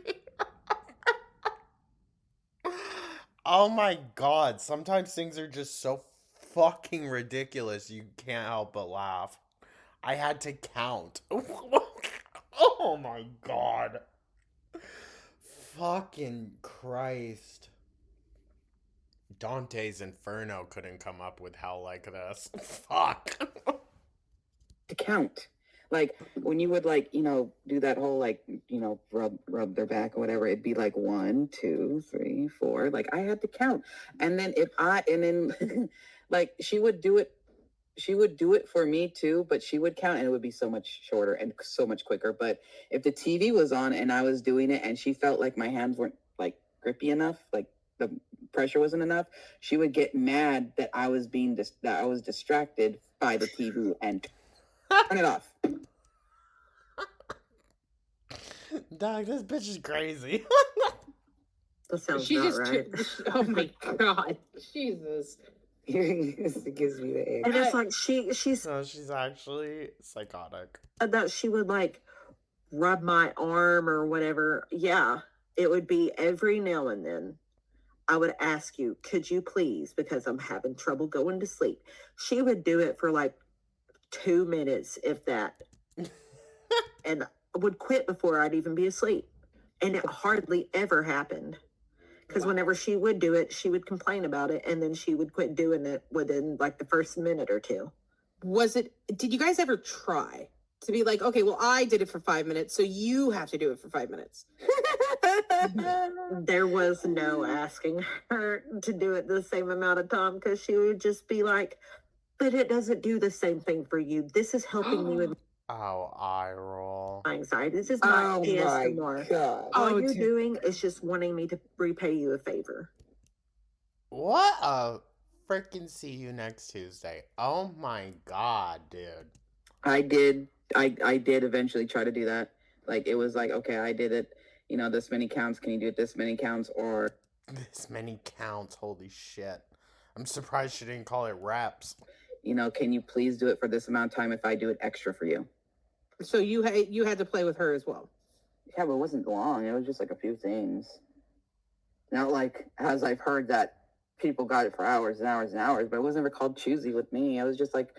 A: Oh my god, sometimes things are just so fucking ridiculous you can't help but laugh. I had to count. Oh my god. Fucking Christ. Dante's Inferno couldn't come up with hell like this. Fuck.
D: count. Like when you would like, do that whole like, rub their back or whatever, it'd be like 1, 2, 3, 4. Like I had to count. And then like she would do it for me too, but she would count and it would be so much shorter and so much quicker. But if the TV was on and I was doing it and she felt like my hands weren't like grippy enough, like the pressure wasn't enough, she would get mad that I was distracted by the TV and turn it off.
A: Dog, this bitch is crazy.
F: That sounds
B: She
F: about
B: just
F: right.
B: oh my god, Jesus.
C: It gives me the
F: And
C: egg.
F: it's like she's
A: No, she's actually psychotic.
F: that she would like rub my arm or whatever. Yeah, it would be every now and then. I would ask you, could you please, because I'm having trouble going to sleep. She would do it for like 2 minutes, if that, and would quit before I'd even be asleep. And it hardly ever happened. Because whenever she would do it, she would complain about it, and then she would quit doing it within like the first minute or two.
B: Did you guys ever try to be like, okay, well, I did it for 5 minutes, so you have to do it for 5 minutes?
F: There was no asking her to do it the same amount of time, because she would just be like, but it doesn't do the same thing for you. This is helping you with
A: Oh, eye roll.
F: my anxiety. This is my
C: Oh my
F: ASMR.
C: god.
F: All
B: Oh,
F: you're
B: dude.
F: doing is just wanting me to repay you a favor.
A: What a freaking see you next Tuesday. Oh my god, dude.
D: I did eventually try to do that. Like it was like, okay, I did it, this many counts. Can you do it this many counts? Or
A: This many counts, holy shit. I'm surprised she didn't call it reps.
D: can you please do it for this amount of time if I do it extra for you?
B: So you had to play with her as well.
D: Yeah, but it wasn't long. It was just like a few things. Not like, as I've heard that people got it for hours and hours and hours, but it wasn't ever called choosy with me. It was just like,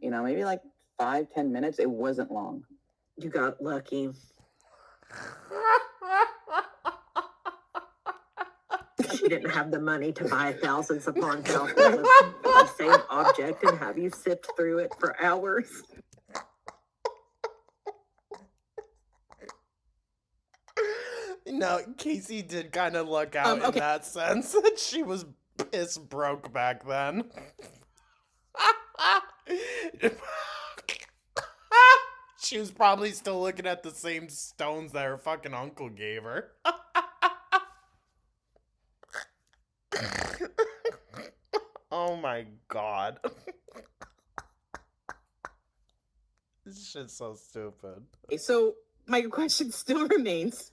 D: maybe like 5-10 minutes. It wasn't long.
F: You got lucky. She didn't have the money to buy thousands upon thousands of the same object and have you sift through it for hours.
A: No, Casey did kind of luck out
B: Okay.
A: in that sense that she was piss broke back then. She was probably still looking at the same stones that her fucking uncle gave her. Oh my god. This shit's so stupid.
B: So my question still remains.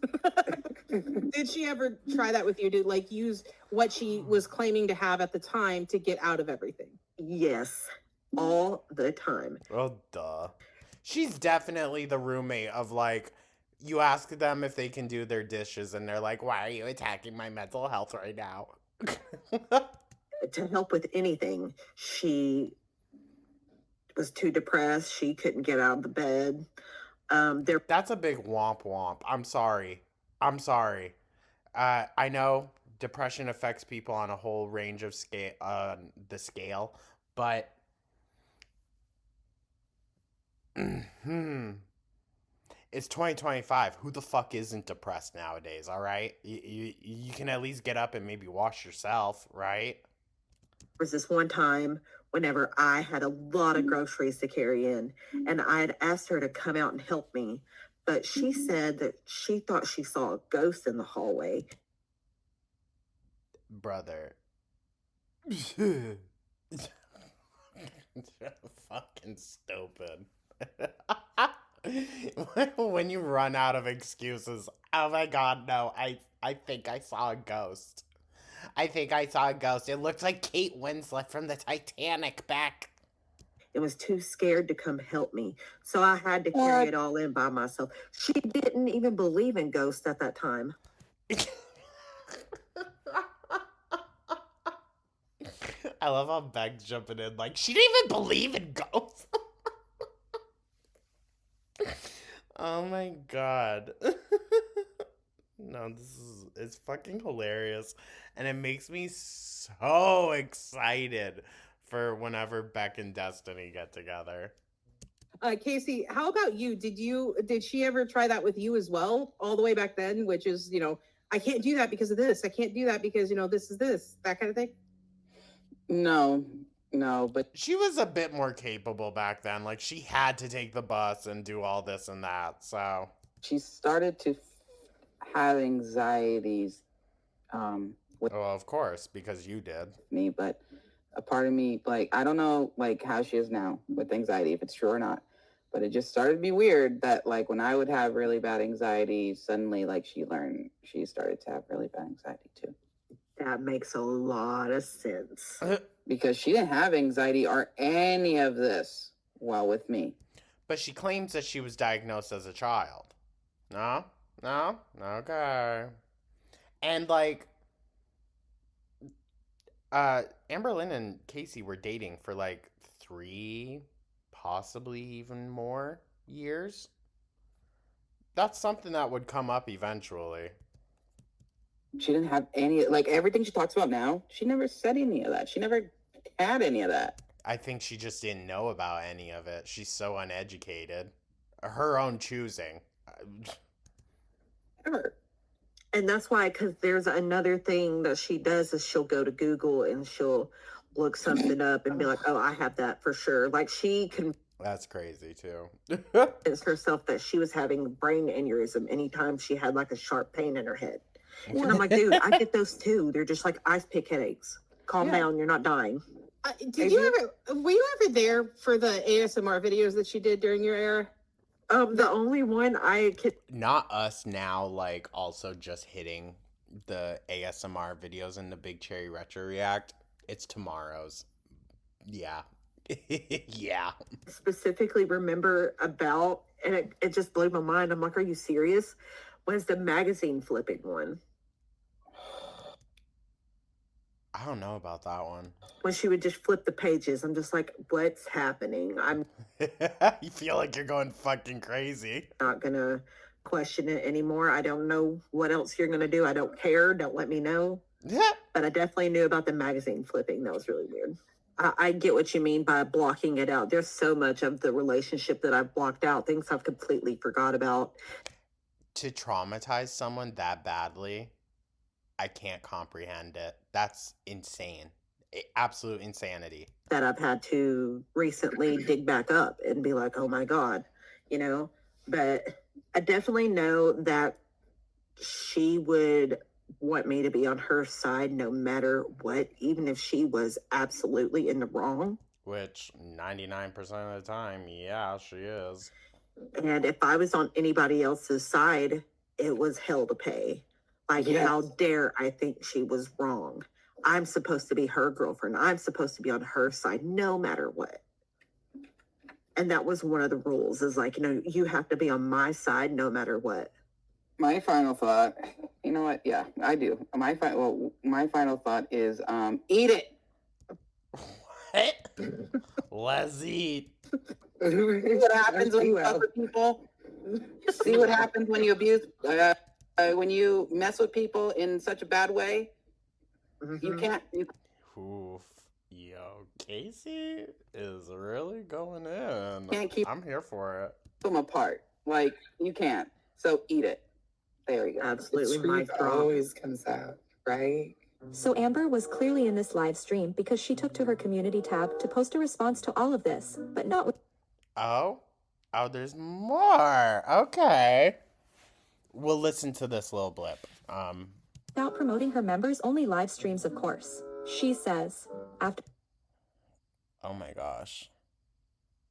B: Did she ever try that with you to like use what she was claiming to have at the time to get out of everything?
F: Yes, all the time.
A: Well, duh. She's definitely the roommate of like, you ask them if they can do their dishes and they're like, why are you attacking my mental health right now?
F: To help with anything, she was too depressed. She couldn't get out of the bed.
A: That's a big womp womp. I'm sorry. I know depression affects people on a whole range of the scale, but it's 2025. Who the fuck isn't depressed nowadays, all right? You can at least get up and maybe wash yourself, right?
F: There was this one time whenever I had a lot of groceries to carry in, and I had asked her to come out and help me, but she said that she thought she saw a ghost in the hallway.
A: Brother. Fucking stupid. When you run out of excuses, oh my god, no, I think I saw a ghost. It looked like Kate Winslet from the Titanic back.
F: It was too scared to come help me, so I had to carry it all in by myself. She didn't even believe in ghosts at that time.
A: I love how Beck's jumping in like, she didn't even believe in ghosts. Oh my god. No, it's fucking hilarious. And it makes me so excited for whenever Beck and Destiny get together.
B: Casey, how about you? Did she ever try that with you as well, all the way back then? Which is, I can't do that because of this. I can't do that because this is this, that kind of thing.
D: No, but
A: She was a bit more capable back then. Like, she had to take the bus and do all this and that, so.
D: she started to have anxieties with
A: Oh, of course, because you did.
D: me, but a part of me, like, I don't know, like, how she is now with anxiety, if it's true or not, but it just started to be weird that, like, when I would have really bad anxiety, suddenly, like, she started to have really bad anxiety too.
F: That makes a lot of sense.
D: Because she didn't have anxiety or any of this while with me.
A: But she claims that she was diagnosed as a child. No? No? Okay. And, like, Amberlynn and Casey were dating for, like, 3, possibly even more years. That's something that would come up eventually.
D: She didn't have any, like, everything she talks about now, she never said any of that. She never had any of that.
A: I think she just didn't know about any of it. She's so uneducated. Her own choosing.
D: Ever.
F: And that's why, because there's another thing that she does is she'll go to Google and she'll look something up and be like, oh, I have that for sure. Like, she
A: That's crazy too.
F: convinced herself that she was having brain aneurysm anytime she had like a sharp pain in her head. And I'm like, dude, I get those too. They're just like ice pick headaches. Calm down, you're not dying.
B: Were you ever there for the ASMR videos that she did during your era?
F: The only one I could.
A: Not us now, like, also just hitting the ASMR videos in the Big Cherry Retro React. It's tomorrow's. Yeah. Yeah.
F: Specifically remember about, and it just blew my mind. I'm like, are you serious? Was the magazine flipping one?
A: I don't know about that one.
F: When she would just flip the pages, I'm just like, what's happening? I'm
A: You feel like you're going fucking crazy.
F: not gonna question it anymore. I don't know what else you're gonna do. I don't care. Don't let me know.
A: Yeah.
F: But I definitely knew about the magazine flipping. That was really weird. I get what you mean by blocking it out. There's so much of the relationship that I've blocked out, things I've completely forgot about.
A: To traumatize someone that badly, I can't comprehend it. That's insane. Absolute insanity.
F: That I've had to recently dig back up and be like, oh my God, but I definitely know that she would want me to be on her side no matter what, even if she was absolutely in the wrong.
A: Which 99% of the time, yeah, she is.
F: And if I was on anybody else's side, it was hell to pay. Like,
D: Yes.
F: How dare I think she was wrong? I'm supposed to be her girlfriend. I'm supposed to be on her side no matter what. And that was one of the rules is like, you have to be on my side no matter what.
D: My final thought, you know what? Yeah, I do. My final thought is, eat it.
A: What? Let's eat.
D: See what happens when you fuck with people. See what happens when you abuse, when you mess with people in such a bad way. You can't.
A: Oof. Yo, Casey is really going in.
D: Can't keep
A: I'm here for it.
D: them apart. Like, you can't. So eat it. There you go.
F: Absolutely.
C: The truth always comes out, right?
G: So Amber was clearly in this live stream because she took to her community tab to post a response to all of this, but not
A: Oh, there's more. Okay. We'll listen to this little blip.
G: without promoting her members only live streams, of course. She says, after
A: Oh my gosh.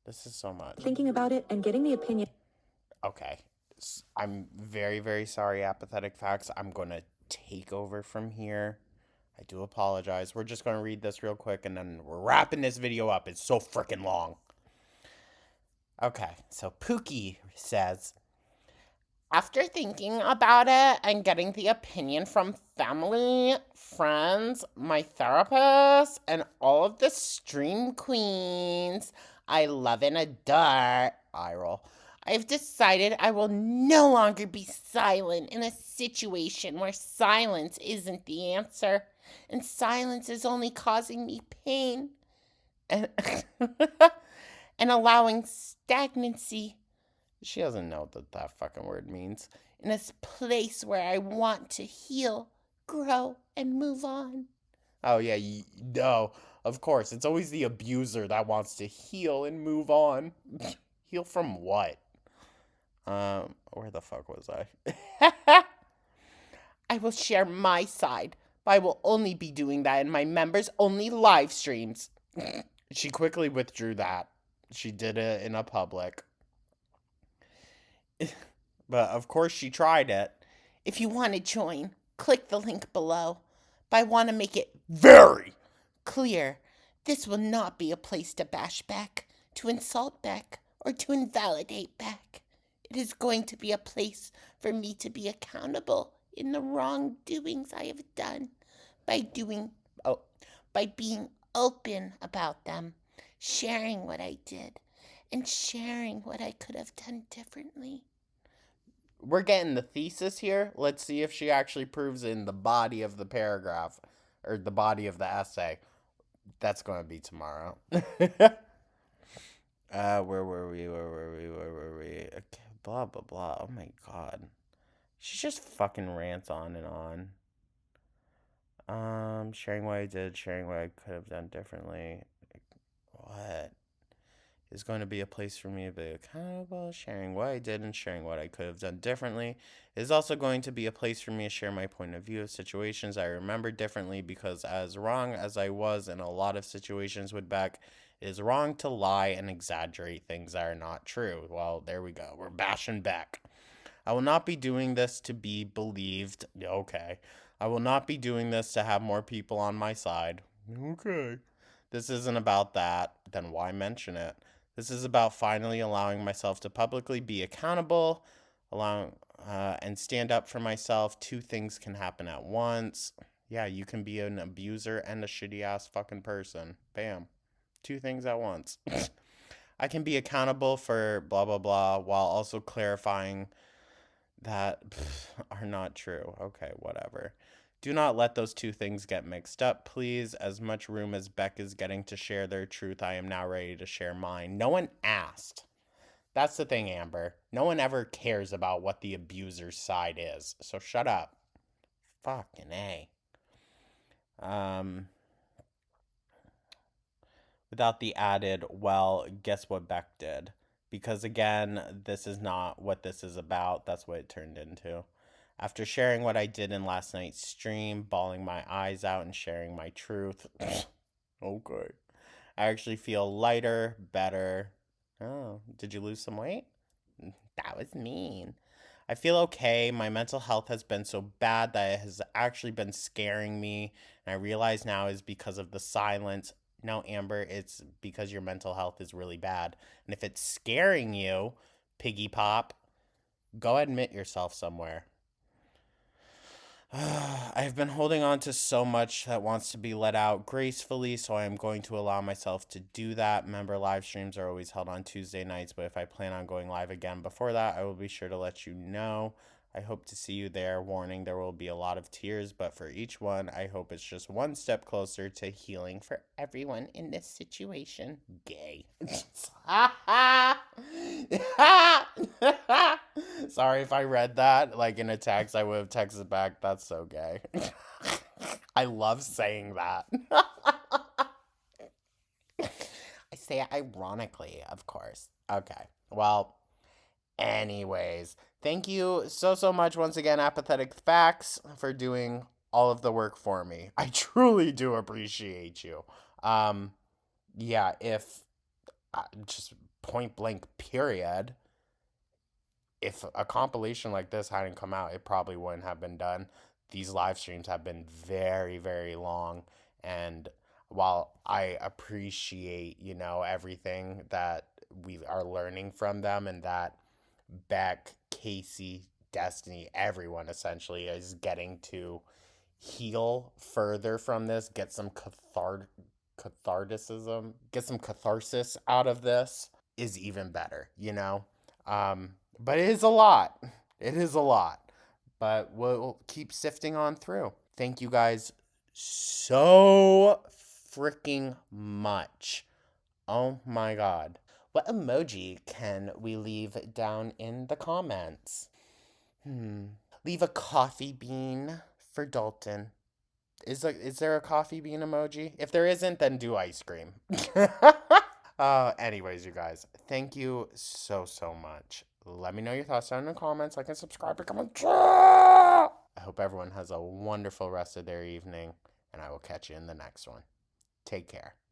A: This is so much.
G: thinking about it and getting the opinion.
A: Okay. I'm very, very sorry, Apathetic Facts. I'm going to take over from here. I do apologize. We're just going to read this real quick and then we're wrapping this video up. It's so freaking long. Okay, so Pookie says, after thinking about it and getting the opinion from family, friends, my therapist, and all of the stream queens I love and adore, eye roll, I've decided I will no longer be silent in a situation where silence isn't the answer, and silence is only causing me pain. and allowing stagnancy. She doesn't know what that fucking word means. In a place where I want to heal, grow, and move on. Oh, yeah, no, of course. It's always the abuser that wants to heal and move on. Heal from what? Where the fuck was I? I will share my side, but I will only be doing that in my members-only live streams. She quickly withdrew that. She did it in a public. But of course she tried it. If you want to join, click the link below. But I want to make it very clear. This will not be a place to bash Beck, to insult Beck, or to invalidate Beck. It is going to be a place for me to be accountable in the wrongdoings I have done by being open about them, sharing what I did, and sharing what I could have done differently. We're getting the thesis here. Let's see if she actually proves in the body of the paragraph or the body of the essay. That's going to be tomorrow. Where were we? Okay, blah, blah, blah. Oh my God. She just fucking rants on and on. Sharing what I did, sharing what I could have done differently. What? Is going to be a place for me to be accountable. Sharing what I did and sharing what I could have done differently is also going to be a place for me to share my point of view of situations I remember differently, because as wrong as I was in a lot of situations with Beck, it is wrong to lie and exaggerate things that are not true. Well, there we go. We're bashing Beck. I will not be doing this to be believed. Okay. I will not be doing this to have more people on my side. Okay. This isn't about that. Then why mention it? This is about finally allowing myself to publicly be accountable, and stand up for myself. Two things can happen at once. Yeah, you can be an abuser and a shitty-ass fucking person. Bam. Two things at once. I can be accountable for blah, blah, blah, while also clarifying that are not true. Okay, whatever. Do not let those two things get mixed up, please. As much room as Beck is getting to share their truth, I am now ready to share mine. No one asked. That's the thing, Amber. No one ever cares about what the abuser's side is. So shut up. Fucking A. Without the added, well, guess what Beck did? Because again, this is not what this is about. That's what it turned into. After sharing what I did in last night's stream, bawling my eyes out and sharing my truth. Okay. I actually feel lighter, better. Oh, did you lose some weight? That was mean. I feel okay. My mental health has been so bad that it has actually been scaring me. And I realize now is because of the silence. No, Amber, it's because your mental health is really bad. And if it's scaring you, Piggy Pop, go admit yourself somewhere. I've been holding on to so much that wants to be let out gracefully, so I am going to allow myself to do that. Remember, live streams are always held on Tuesday nights, but if I plan on going live again before that, I will be sure to let you know. I hope to see you there. Warning, there will be a lot of tears, but for each one, I hope it's just one step closer to healing for everyone in this situation. Gay. Sorry if I read that like in a text. I would have texted back, that's so gay. I love saying that. I say it ironically, of course. Okay. Well, anyways, thank you so much once again, Apathetic Facts, for doing all of the work for me. I truly do appreciate you. Yeah, if just point blank period, if a compilation like this hadn't come out, it probably wouldn't have been done. These live streams have been very, very long, and while I appreciate, everything that we are learning from them, and that Beck, Casey, Destiny, everyone essentially is getting to heal further from this, get some get some catharsis out of this, is even better, But it is a lot. It is a lot. But we'll keep sifting on through. Thank you guys so freaking much. Oh my God. What emoji can we leave down in the comments? Leave a coffee bean for Dalton. Is there a coffee bean emoji? If there isn't, then do ice cream. Anyways, you guys, thank you so, so much. Let me know your thoughts down in the comments. Like and subscribe. Become a... I hope everyone has a wonderful rest of their evening, and I will catch you in the next one. Take care.